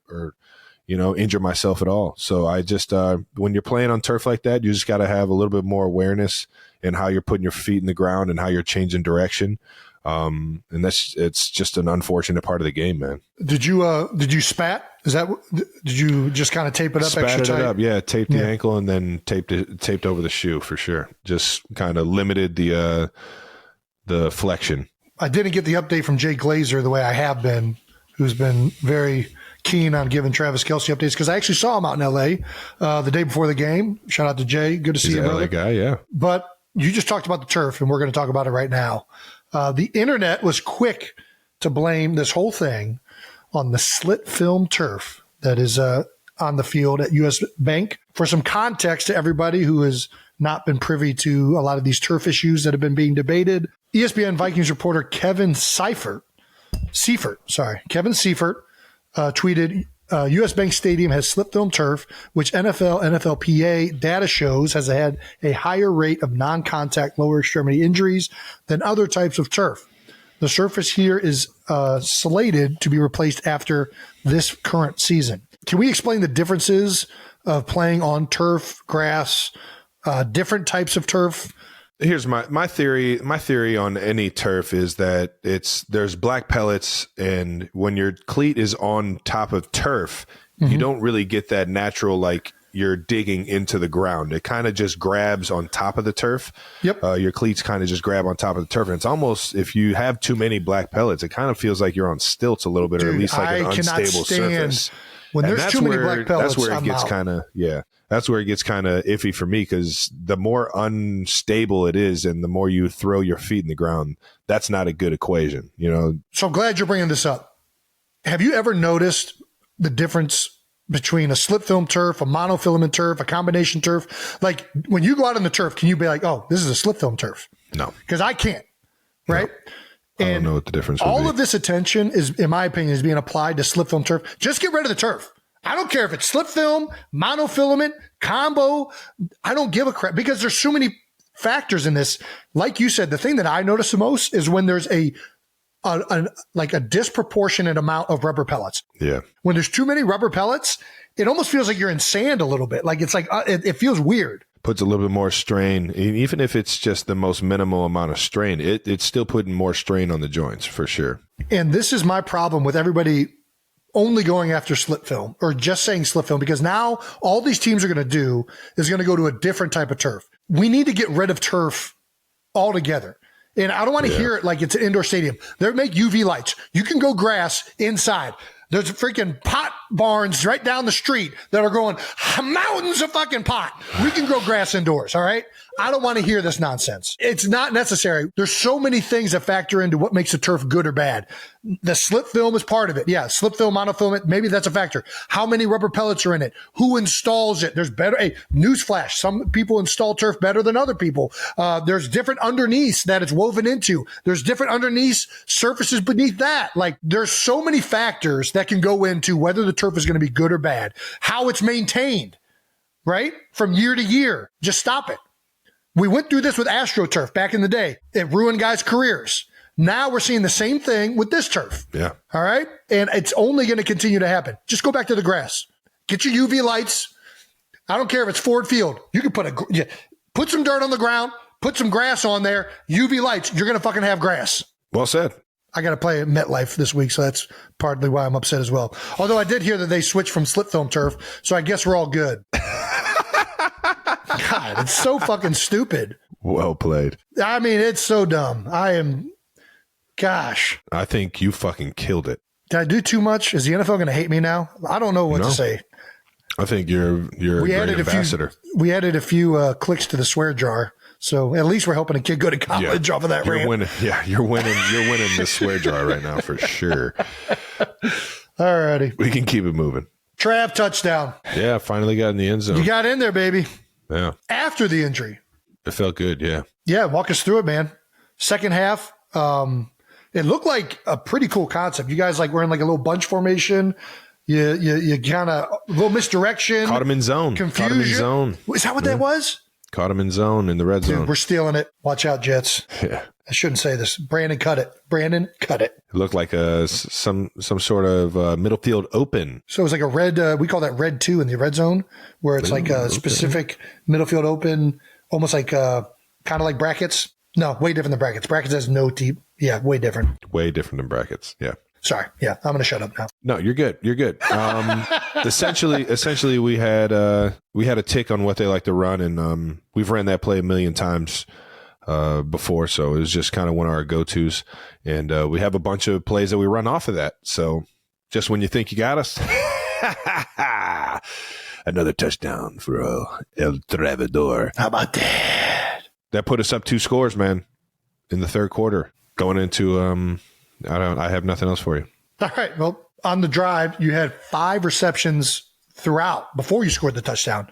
B: injure myself at all. So I just, when you're playing on turf like that, you just got to have a little bit more awareness in how you're putting your feet in the ground and how you're changing direction. And it's just an unfortunate part of the game, man.
A: Did you spat? Did you just kind of tape it up extra tight?
B: Spatted it up. Yeah. Taped the ankle and then taped over the shoe for sure. Just kind of limited the flexion. I
A: didn't get the update from Jay Glazer the way I have been, who's been very keen on giving Travis Kelce updates because I actually saw him out in L.A. The day before the game. Shout out to Jay. Good to see you, brother.
B: He's an LA guy, yeah.
A: But you just talked about the turf, and we're going to talk about it right now. The internet was quick to blame this whole thing on the slit film turf that is on the field at US Bank. For some context to everybody who has not been privy to a lot of these turf issues that have been being debated, ESPN Vikings reporter Kevin Seifert tweeted, US Bank Stadium has slip film turf, which NFLPA data shows has had a higher rate of non-contact lower extremity injuries than other types of turf. The surface here is slated to be replaced after this current season. Can we explain the differences of playing on turf, grass, different types of turf?
B: Here's my theory. My theory on any turf is that there's black pellets, and when your cleat is on top of turf, you don't really get that natural, like you're digging into the ground. It kind of just grabs on top of the turf.
A: Yep.
B: Your cleats kind of just grab on top of the turf. And it's almost, if you have too many black pellets, it kind of feels like you're on stilts a little bit, or at least like an unstable surface.
A: When there's too many black pellets,
B: that's where it gets kind of, that's where it gets kind of iffy for me, because the more unstable it is and the more you throw your feet in the ground, that's not a good equation, you know?
A: So I'm glad you're bringing this up. Have you ever noticed the difference between a slip film turf, a monofilament turf, a combination turf? Like when you go out on the turf, can you be like, oh, this is a slip film turf?
B: No.
A: Because I can't, right?
B: No. I don't know what the difference would be.
A: All of this attention is, in my opinion, is being applied to slip film turf. Just get rid of the turf. I don't care if it's slip film, monofilament, combo. I don't give a crap, because there's so many factors in this. Like you said, the thing that I notice the most is when there's a disproportionate amount of rubber pellets.
B: Yeah.
A: When there's too many rubber pellets, it almost feels like you're in sand a little bit. Like it's like, it feels weird.
B: Puts a little bit more strain. Even if it's just the most minimal amount of strain, it's still putting more strain on the joints for sure. And
A: this is my problem with everybody only going after slip film or just saying slip film, because now all these teams are going to do is going to go to a different type of turf. We need to get rid of turf altogether. And I don't want to hear it like it's an indoor stadium. They make UV lights. You can go grass inside. There's freaking pot barns right down the street that are growing mountains of fucking pot. We can grow grass indoors, all right? I don't want to hear this nonsense. It's not necessary. There's so many things that factor into what makes a turf good or bad. The slip film is part of it. Yeah, slip film, monofilament, maybe that's a factor. How many rubber pellets are in it? Who installs it? There's better. Hey, newsflash, some people install turf better than other people. There's different underneath that it's woven into. There's different underneath surfaces beneath that. Like, there's so many factors that can go into whether the turf is going to be good or bad, how it's maintained, right? From year to year. Just stop it. We went through this with AstroTurf back in the day. It ruined guys' careers. Now we're seeing the same thing with this turf. Yeah. All right? And it's only going to continue to happen. Just go back to the grass. Get your UV lights. I don't care if it's Ford Field. You can put some dirt on the ground, put some grass on there, UV lights. You're going to fucking have grass. Well said. I got to play at MetLife this week, so that's partly why I'm upset as well. Although I did hear that they switched from slip film turf, so I guess we're all good. God, it's so fucking stupid. Well played. I mean, it's so dumb. Gosh. I think you fucking killed it. Did I do too much? Is the NFL going to hate me now? I don't know what to say. I think you're a great ambassador. We added a few clicks to the swear jar. So at least we're helping a kid go to college off of that rant. Winning. Yeah, you're winning the swear jar right now for sure. All righty. We can keep it moving. Trav touchdown. Yeah, finally got in the end zone. You got in there, baby. Yeah. After the injury. It felt good, yeah. Yeah, walk us through it, man. Second half, it looked like a pretty cool concept. You guys were in like a little bunch formation. You kind of a little misdirection. Caught him in zone. Confusion. Caught him in zone. Is that what that was? Caught him in zone, in the red zone. Dude, we're stealing it. Watch out, Jets. Yeah. I shouldn't say this. Brandon, cut it. It looked like some sort of middle field open. So it was like a red, we call that red 2 in the red zone, where it's like a specific middle field open, almost like kind of like brackets. No, way different than brackets. Brackets has no deep. Yeah, way different. Way different than brackets. Yeah. Sorry. Yeah, I'm going to shut up now. No, you're good. You're good. Essentially, we had a tick on what they like to run, and we've ran that play a million times before, so it was just kind of one of our go-tos. And we have a bunch of plays that we run off of that. So just when you think you got us, another touchdown for El Travador. How about that? That put us up 2 scores, man, in the third quarter, going into
B: I have nothing else for you.
A: All right. Well, on the drive, you had 5 receptions throughout before you scored the touchdown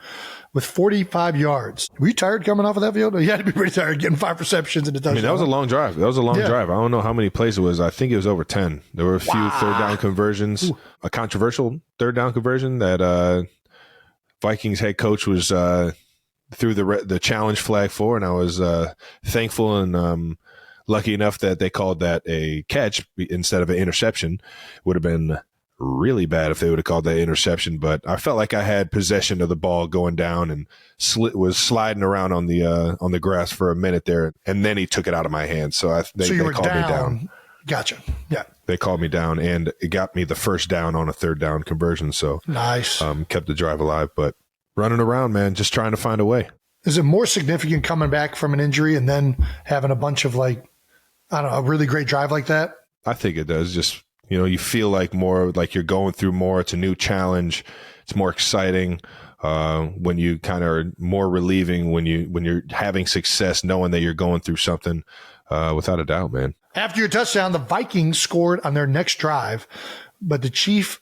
A: with 45 yards. Were you tired coming off of that field? You had to be pretty tired getting 5 receptions in the touchdown.
B: I mean, that was a long drive. Drive. I don't know how many plays it was. I think it was over 10. There were a few third down conversions, a controversial third down conversion that Vikings head coach was threw the challenge flag for, and I was thankful and lucky enough that they called that a catch instead of an interception. Would have been really bad if they would have called that interception, but I felt like I had possession of the ball going down and was sliding around on the grass for a minute there, and then he took it out of my hand. So they called me down.
A: Gotcha. Yeah.
B: They called me down, and it got me the first down on a third down conversion. So
A: nice.
B: Kept the drive alive, but running around, man, just trying to find a way.
A: Is it more significant coming back from an injury and then having a bunch of a really great drive like that?
B: I think it does. Just, you feel like more like you're going through more. It's a new challenge. It's more exciting when you kind of are more relieving when you're having success, knowing that you're going through something without a doubt, man. After
A: your touchdown, the Vikings scored on their next drive, but the Chiefs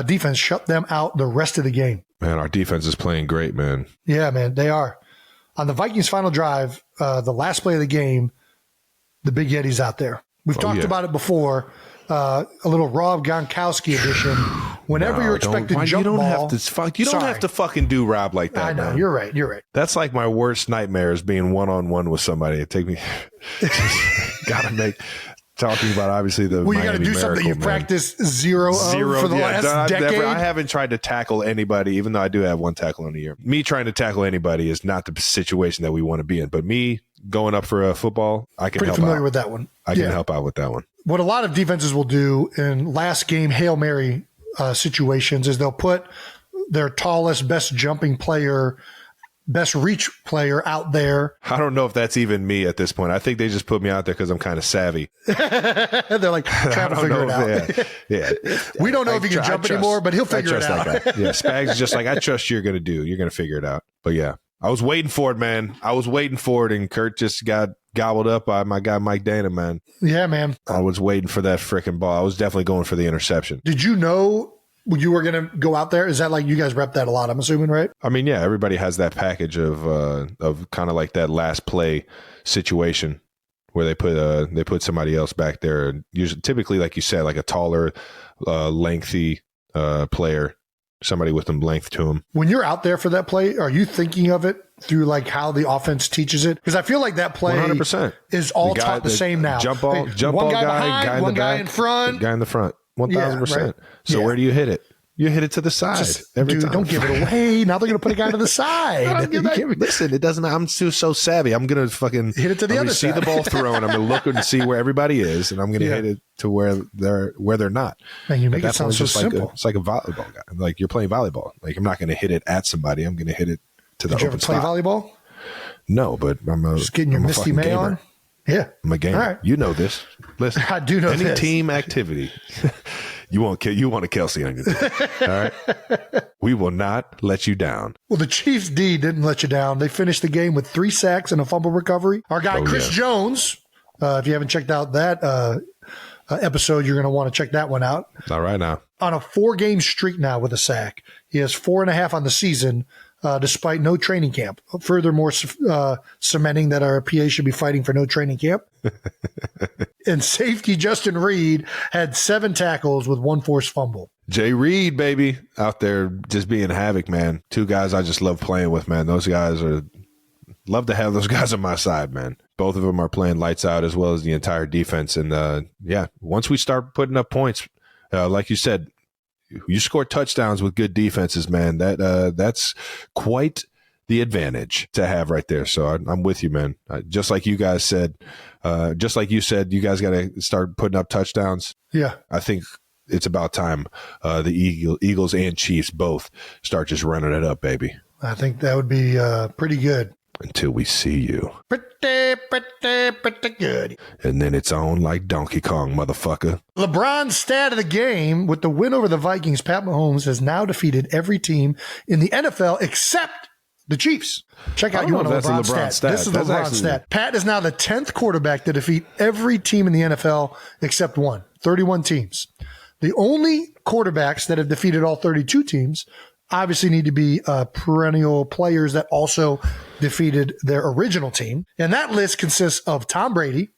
A: defense shut them out the rest of the game.
B: Man, our defense is playing great, man.
A: Yeah, man, they are. On the Vikings' final drive, the last play of the game, the Big Yeti's out there. We've talked about it before. A little Rob Gronkowski edition. Whenever you're expecting jump ball.
B: You don't have to fucking do Rob like that.
A: I know.
B: Man.
A: You're right.
B: That's like my worst nightmare is being one-on-one with somebody. It take me. Gotta make. Talking about obviously the
A: you got to do something you practice zero for the last decade.
B: I haven't tried to tackle anybody, even though I do have one tackle in a year. Me trying to tackle anybody is not the situation that we want to be in. But me going up for a football, I can help out.
A: Pretty familiar with that one.
B: I can help out with that one.
A: What a lot of defenses will do in last game Hail Mary situations is they'll put their tallest, best jumping player, best reach player out there.
B: I don't know if that's even me at this point. I think they just put me out there because I'm kind of savvy.
A: They're like trying to figure it out.
B: Yeah.
A: We don't know if he can jump anymore, but he'll figure it out.
B: Yeah, Spags is just like, I trust you're going to do. You're going to figure it out. But yeah, I was waiting for it, man. I was waiting for it, and Kurt just got gobbled up by my guy Mike Dana, man.
A: Yeah, man.
B: I was waiting for that freaking ball. I was definitely going for the interception.
A: Did you know you were going to go out there? Is that like you guys rep that a lot, I'm assuming, right?
B: I mean, yeah, everybody has that package of kind of like that last play situation where they put somebody else back there. Usually, typically, like you said, like a taller, lengthy player, somebody with some length to him.
A: When you're out there for that play, are you thinking of it through like how the offense teaches it? Because I feel like that play
B: 100%
A: is all taught the same now.
B: Jump ball guy,
A: one guy in front.
B: Guy in the front. 1,000%.
A: Right.
B: So where do you hit it? You hit it to the side every time.
A: Don't give it away. Now they're going to put a guy to the side.
B: Listen, it doesn't matter. I'm so savvy. I'm going to fucking
A: hit it to the other side.
B: See the ball thrown. I'm going to look and see where everybody is, and I'm going to hit it to where they're not.
A: Man, you make it sound so simple.
B: It's like a volleyball guy. Like you're playing volleyball. Like I'm not going to hit it at somebody. I'm going to hit it to the open spot.
A: Did you ever play volleyball?
B: No, but I'm
A: just getting your Misty May on. Yeah,
B: I'm a gamer.
A: Right.
B: You know this. Listen,
A: I do know
B: any team activity. You want a Kelsey on your team. All right. We will not let you down.
A: Well, the Chiefs D didn't let you down. They finished the game with 3 sacks and a fumble recovery. Our guy, Chris Jones, if you haven't checked out that episode, you're going to want to check that one out.
B: All right now.
A: On a 4-game streak now with a sack. He has 4.5 on the season, despite no training camp. Furthermore, cementing that our PA should be fighting for no training camp. And safety Justin Reed had 7 tackles with 1 forced fumble.
B: Jay Reed, baby, out there just being havoc, man. 2 guys I just love playing with, man. Those guys love to have those guys on my side, man. Both of them are playing lights out as well as the entire defense. And once we start putting up points, like you said, you score touchdowns with good defenses, man. That's quite the advantage to have right there. So I'm with you, man. Just like you guys said, you guys got to start putting up touchdowns.
A: Yeah.
B: I think it's about time the Eagles and Chiefs both start just running it up, baby.
A: I think that would be pretty good.
B: Until we see you.
A: Pretty good.
B: And then it's on like Donkey Kong, motherfucker.
A: LeBron's stat of the game with the win over the Vikings, Pat Mahomes has now defeated every team in the NFL except The Chiefs. Check
B: I
A: out
B: don't
A: you
B: know
A: want a
B: if that's a
A: LeBron
B: LeBron
A: stat.
B: stat.
A: This is
B: That's
A: LeBron
B: actually-
A: stat. Pat is now the 10th quarterback to defeat every team in the NFL except one. 31 teams. The only quarterbacks that have defeated all 32 teams obviously need to be perennial players that also defeated their original team. And that list consists of Tom Brady,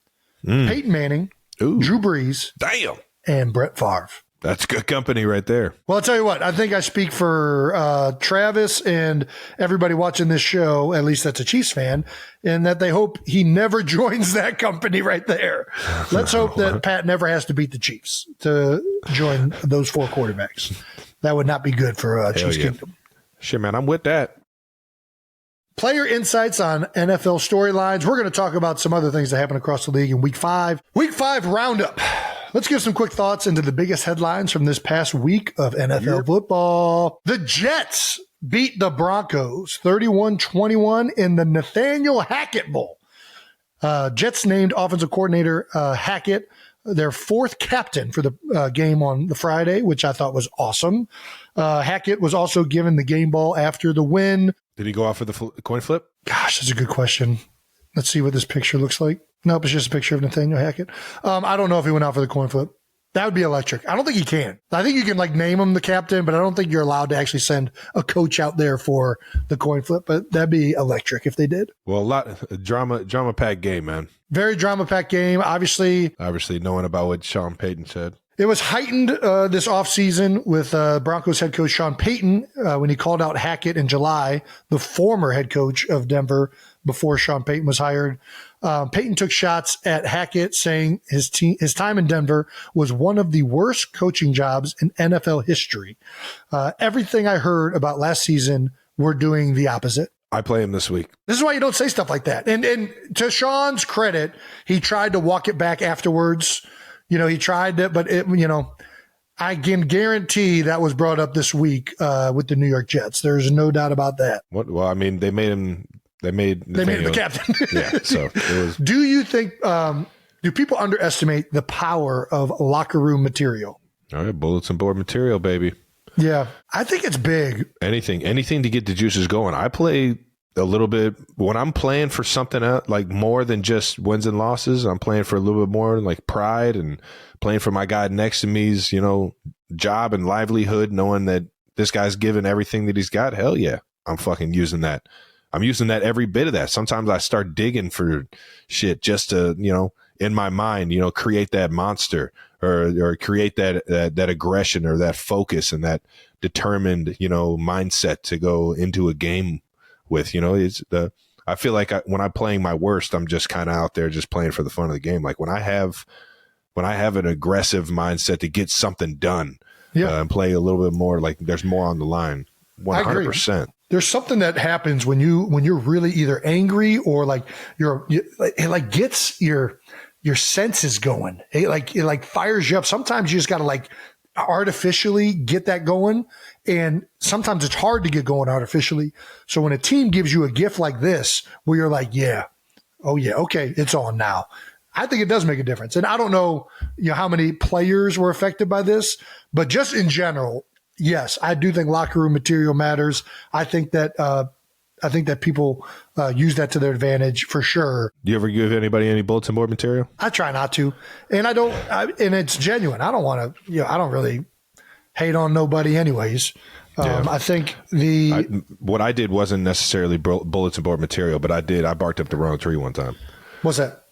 A: Peyton Manning, Drew Brees,
B: Damn.
A: and Brett Favre.
B: That's good company right there.
A: Well, I'll tell you what, I think I speak for Travis and everybody watching this show, at least that's a Chiefs fan, and that they hope he never joins that company right there. Let's hope that Pat never has to beat the Chiefs to join those 4 quarterbacks. That would not be good for Chiefs Kingdom.
B: Shit, man, I'm with that.
A: Player insights on NFL storylines. We're going to talk about some other things that happen across the league in Week 5. Week 5 roundup. Let's give some quick thoughts into the biggest headlines from this past week of NFL football. The Jets beat the Broncos 31-21 in the Nathaniel Hackett Bowl. Jets named offensive coordinator Hackett their 4th captain for the game on the Friday, which I thought was awesome. Hackett was also given the game ball after the win.
B: Did he go out for the coin flip?
A: Gosh, that's a good question. Let's see what this picture looks like. Nope, it's just a picture of Nathaniel Hackett. I don't know if he went out for the coin flip. That would be electric. I don't think he can. I think you can name him the captain, but I don't think you're allowed to actually send a coach out there for the coin flip. But that'd be electric if they did.
B: Well, a lot drama packed game, man.
A: Very drama packed game. Obviously
B: Knowing about what Sean Payton said.
A: It was heightened this offseason with Broncos head coach Sean Payton when he called out Hackett in July, the former head coach of Denver before Sean Payton was hired. Payton took shots at Hackett, saying his time in Denver was one of the worst coaching jobs in NFL history. Everything I heard about last season, we're doing the opposite.
B: I play him this week.
A: This is why you don't say stuff like that. And to Sean's credit, he tried to walk it back afterwards. He tried to, but I can guarantee that was brought up this week with the New York Jets. There's no doubt about that.
B: Well, I mean, they made him the captain. Yeah. So it was.
A: Do you think, do people underestimate the power of locker room material?
B: All right. Bulletin board material, baby.
A: Yeah. I think it's big.
B: Anything to get the juices going. I play a little bit when I'm playing for something else, like more than just wins and losses. I'm playing for a little bit more like pride and playing for my guy next to me's, job and livelihood, knowing that this guy's given everything that he's got. Hell yeah. I'm fucking using that. I'm using that every bit of that. Sometimes I start digging for shit just to, in my mind, create that monster or create that aggression or that focus and that determined, mindset to go into a game with. I feel like when I'm playing my worst, I'm just kind of out there just playing for the fun of the game. Like when I have an aggressive mindset to get something done, and play a little bit more, like there's more on the line. 100%.
A: There's something that happens when you're really either angry or it gets your senses going. It fires you up. Sometimes you just got to artificially get that going. And sometimes it's hard to get going artificially. So when a team gives you a gift like this, where you're like, yeah, oh yeah, okay, it's on now. I think it does make a difference. And I don't know, how many players were affected by this, but just in general, yes, I do think locker room material matters. I think that people use that to their advantage for sure.
B: Do you ever give anybody any bulletin board material?
A: I try not to, and and it's genuine. I don't want to, I don't really hate on nobody anyways. I think
B: what I did wasn't necessarily bulletin board material, but I barked up the wrong tree one time.
A: What's that?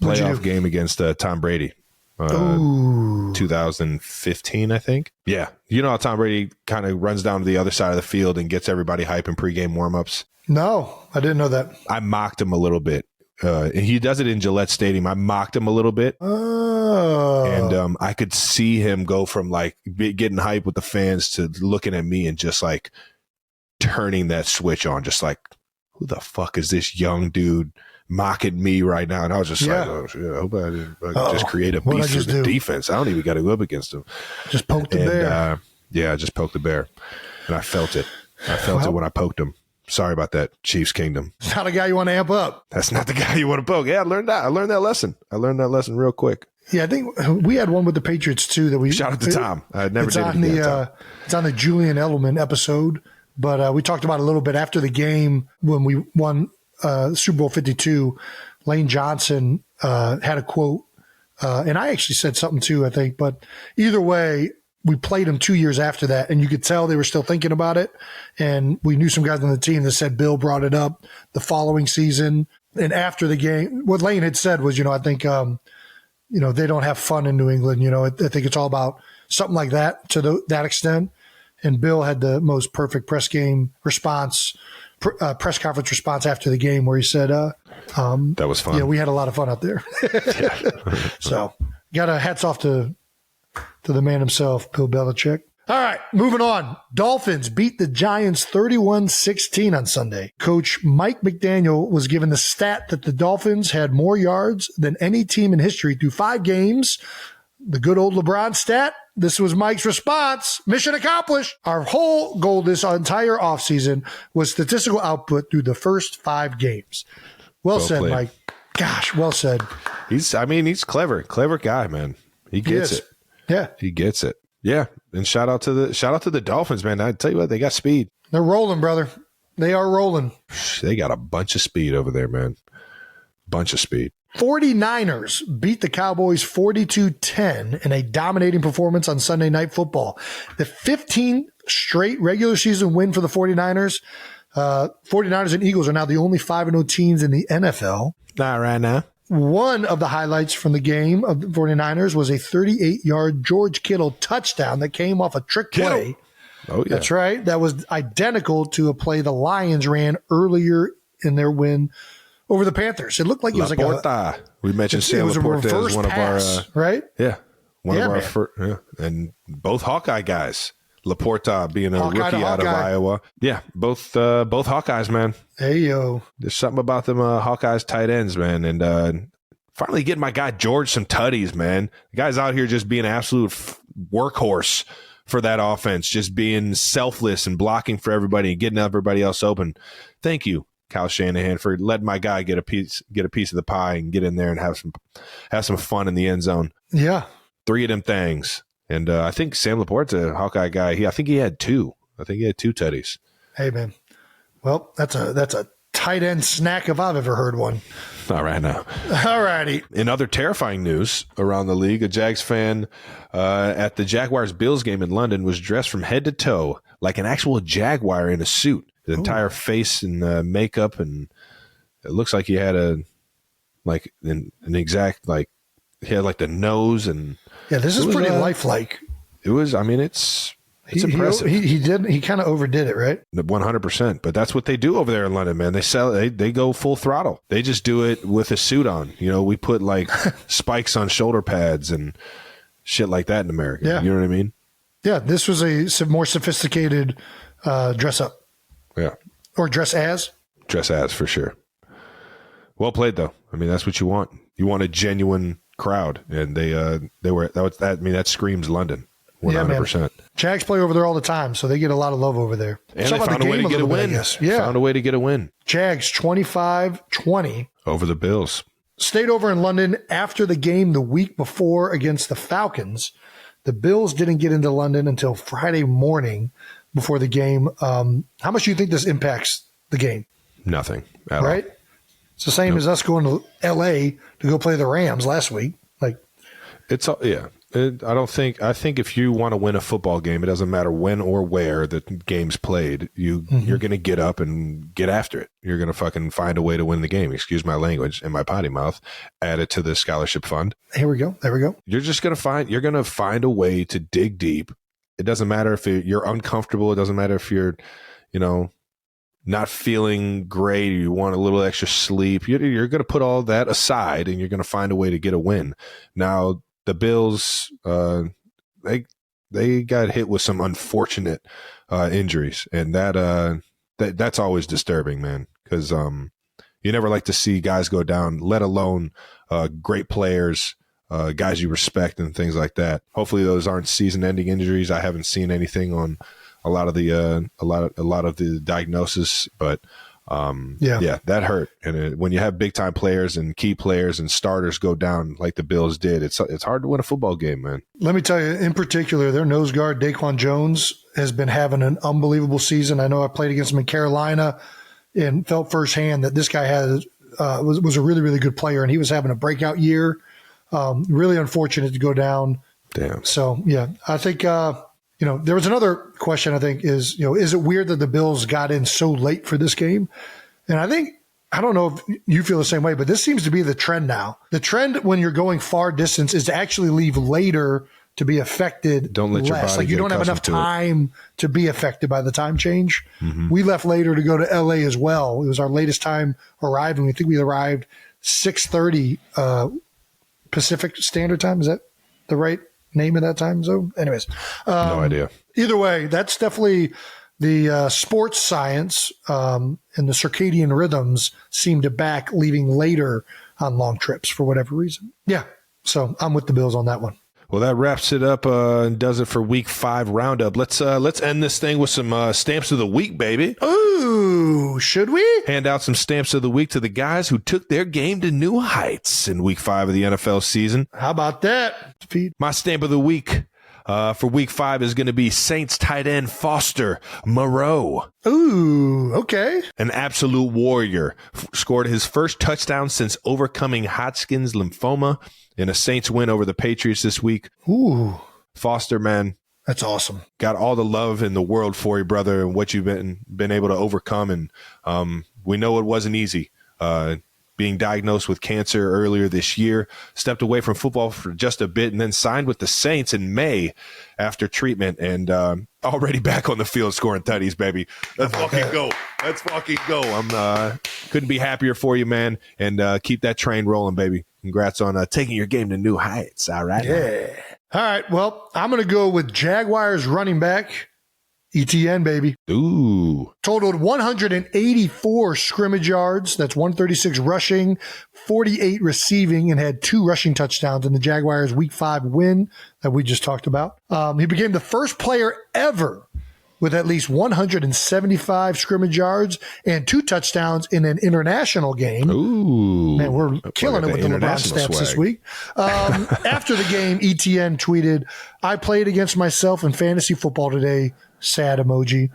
B: Playoff game against Tom Brady. 2015, I think. Yeah. You know how Tom Brady kind of runs down to the other side of the field and gets everybody hype in pregame warmups?
A: No, I didn't know that.
B: I mocked him a little bit. And he does it in Gillette Stadium. I mocked him a little bit.
A: Oh.
B: And I could see him go from getting hype with the fans to looking at me and just turning that switch on. Just who the fuck is this young dude mocking me right now? And I was just oh shit, I hope I didn't just create a beef for the defense. I don't even got to go up against him.
A: Just poke the bear.
B: I just poked the bear. And I felt it. I felt it when I poked him. Sorry about that, Chiefs Kingdom.
A: It's not a guy you want to amp up.
B: That's not the guy you want to poke. Yeah, I learned that. I learned that lesson. Real quick.
A: Yeah, I think we had one with the Patriots too. That we
B: shout out to Tom. I never did it again, Tom.
A: It's on the Julian Edelman episode But we talked about it a little bit after the game when we won Super Bowl 52. Lane Johnson had a quote, and I actually said something too, I think. But either way, we played them 2 years after that, and you could tell they were still thinking about it. And we knew some guys on the team that said Bill brought it up the following season. And after the game, what Lane had said was, I think, they don't have fun in New England. I think it's all about something like that to that extent. And Bill had the most perfect press conference response after the game where he said,
B: that was fun.
A: Yeah, we had a lot of fun out there. So got a hats off to the man himself, Bill Belichick. All right, moving on. Dolphins beat the Giants 31-16 on Sunday. Coach Mike McDaniel was given the stat that the Dolphins had more yards than any team in history through 5 games. The good old LeBron stat. This was Mike's response. Mission accomplished. Our whole goal this entire offseason was statistical output through the first 5 games. Well said,
B: played.
A: Mike. Gosh, well said.
B: He's clever guy, man. He gets it.
A: Yeah.
B: He gets it. Yeah. And shout out to the Dolphins, man. I tell you what, they got speed.
A: They're rolling, brother. They are rolling.
B: They got a bunch of speed over there, man. Bunch of speed.
A: 49ers beat the Cowboys 42-10 in a dominating performance on Sunday Night Football. The 15th straight regular season win for the 49ers. 49ers and Eagles are now the only 5-0 teams in the NFL.
B: Not right now.
A: One of the highlights from the game of the 49ers was a 38-yard George Kittle touchdown that came off a trick play.
B: Oh, yeah.
A: That's right. That was identical to a play the Lions ran earlier in their win over the Panthers. It looked like it was
B: Laporta. We mentioned Sam Laporta as one
A: pass,
B: of our
A: right?
B: Yeah. One of our
A: man.
B: first, and both Hawkeye guys. Laporta being a
A: Hawkeye
B: rookie out of Iowa. Yeah, both Hawkeyes, man.
A: Hey, yo.
B: There's something about them Hawkeyes tight ends, man. And finally getting my guy George some tutties, man. The guy's out here just being an absolute workhorse for that offense, just being selfless and blocking for everybody and getting everybody else open. Thank you, Kyle Shanahan, for letting my guy get a piece of the pie and get in there and have some fun in the end zone.
A: Yeah.
B: 3 of them things. And I think Sam Laporte's a Hawkeye guy. I think he had 2. I think he had 2 tutties.
A: Hey, man. Well, that's a tight end snack if I've ever heard one.
B: Not right now.
A: All righty.
B: In other terrifying news around the league, a Jags fan at the Jaguars-Bills game in London was dressed from head to toe like an actual Jaguar in a suit. The entire face and makeup, and it looks like he had an exact, like, he had like the nose and...
A: Yeah, this is pretty lifelike.
B: It was, I mean, it's impressive.
A: He kind of overdid it, right?
B: 100%. But that's what they do over there in London, man. They go full throttle. They just do it with a suit on. We put like spikes on shoulder pads and shit like that in America.
A: Yeah.
B: You know what I mean?
A: Yeah, this was a more sophisticated dress up.
B: Yeah.
A: Or dress as.
B: Dress as, for sure. Well played, though. I mean, that's what you want. You want a genuine crowd, and that screams London. 100%.
A: Yeah, Jags play over there all the time, so they get a lot of love over there.
B: And they found a way to get a win.
A: Yeah.
B: Found a way to get a win.
A: Jags 25-20
B: over the Bills.
A: Stayed over in London after the game the week before against the Falcons. The Bills didn't get into London until Friday morning before the game. How much do you think this impacts the game?
B: Nothing at
A: right?
B: all.
A: It's the same as us going to L.A. to go play the Rams last week. Like,
B: it's yeah. I think if you want to win a football game, it doesn't matter when or where the game's played. You're going to get up and get after it. You're going to fucking find a way to win the game. Excuse my language and my potty mouth. Add it to the scholarship fund.
A: Here we go. There we go.
B: You're going to find a way to dig deep. It doesn't matter if you're uncomfortable. It doesn't matter if you're, not feeling great, or you want a little extra sleep. You're going to put all that aside, and you're going to find a way to get a win. Now, the Bills, they got hit with some unfortunate injuries, and that's always disturbing, man, because you never like to see guys go down, let alone great players, guys you respect, and things like that. Hopefully, those aren't season-ending injuries. I haven't seen anything on a lot of the diagnosis, but Yeah, that hurt. And when you have big time players and key players and starters go down like the Bills did, it's hard to win a football game, man.
A: Let me tell you, in particular, their nose guard, Daquan Jones, has been having an unbelievable season. I know I played against him in Carolina and felt firsthand that this guy was a really, really good player, and he was having a breakout year. Really unfortunate to go down.
B: Damn.
A: So, yeah, I think, there was another question, I think, is it weird that the Bills got in so late for this game? And I don't know if you feel the same way, but this seems to be the trend now. The trend when you're going far distance is to actually leave later to be affected.
B: Don't let your body
A: like you don't have enough time to be affected by the time change. Mm-hmm. We left later to go to LA as well. It was our latest time arriving. We think we arrived 6:30 Pacific Standard Time. Is that the right name of that time zone? Anyways,
B: no idea.
A: Either way, that's definitely the sports science and the circadian rhythms seem to back leaving later on long trips for whatever reason. Yeah, so I'm with the Bills on that one.
B: Well, that wraps it up and does it for Week 5 roundup. Let's end this thing with some stamps of the week, baby.
A: Ooh, should we?
B: Hand out some stamps of the week to the guys who took their game to new heights in Week 5 of the NFL season.
A: How about that?
B: My stamp of the week for Week 5 is going to be Saints tight end Foster Moreau.
A: Ooh, okay.
B: An absolute warrior. Scored his first touchdown since overcoming Hodgkin's lymphoma in a Saints win over the Patriots this week.
A: Ooh.
B: Foster, man.
A: That's awesome.
B: Got all the love in the world for you, brother, and what you've been able to overcome. And we know it wasn't easy. Being diagnosed with cancer earlier this year, stepped away from football for just a bit, and then signed with the Saints in May after treatment, and already back on the field scoring tutties, baby. Let's fucking go. Let's fucking go. I'm couldn't be happier for you, man, and keep that train rolling, baby. Congrats on taking your game to new heights. All right.
A: Yeah. All right. Well, I'm going to go with Jaguars running back ETN, baby.
B: Ooh.
A: Totaled 184 scrimmage yards. That's 136 rushing, 48 receiving, and had 2 rushing touchdowns in the Jaguars' Week 5 win that we just talked about. He became the first player ever with at least 175 scrimmage yards and 2 touchdowns in an international game.
B: Ooh.
A: Man, we're killing it with the LeBron stamps this week. After the game, ETN tweeted, "I played against myself in fantasy football today. Sad emoji."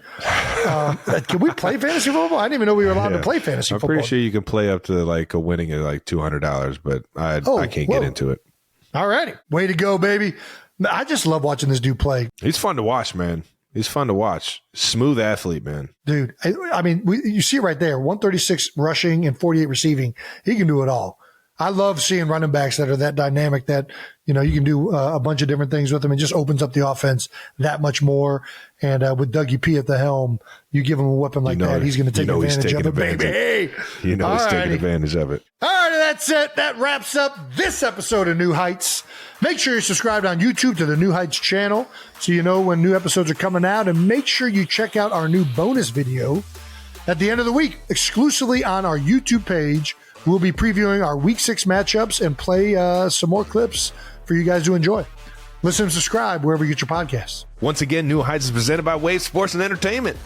A: Can we play fantasy football? I didn't even know we were allowed to play fantasy football.
B: I'm pretty sure you can play up to like a winning at like $200, but I can't get into it.
A: All righty. Way to go, baby. I just love watching this dude play.
B: He's fun to watch, man. He's fun to watch. Smooth athlete, man.
A: Dude, I mean, you see it right there, 136 rushing and 48 receiving. He can do it all. I love seeing running backs that are that dynamic that, you can do a bunch of different things with them. It just opens up the offense that much more. And with Dougie P at the helm, you give him a weapon like that, he's going to take advantage of it, baby.
B: He's taking advantage of it.
A: All right, that's it. That wraps up this episode of New Heights. Make sure you're subscribed on YouTube to the New Heights channel so you know when new episodes are coming out. And make sure you check out our new bonus video at the end of the week, exclusively on our YouTube page. We'll be previewing our Week 6 matchups and play some more clips for you guys to enjoy. Listen and subscribe wherever you get your podcasts.
B: Once again, New Heights is presented by Wave Sports and Entertainment.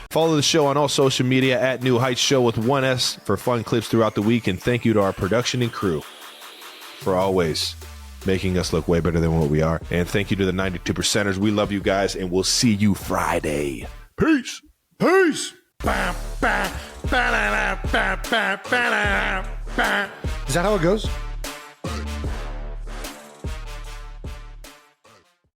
B: Follow the show on all social media at New Heights Show with 1S for fun clips throughout the week. And thank you to our production and crew for always making us look way better than what we are. And thank you to the 92%ers. We love you guys, and we'll see you Friday. Peace.
A: Peace. Is that how it goes?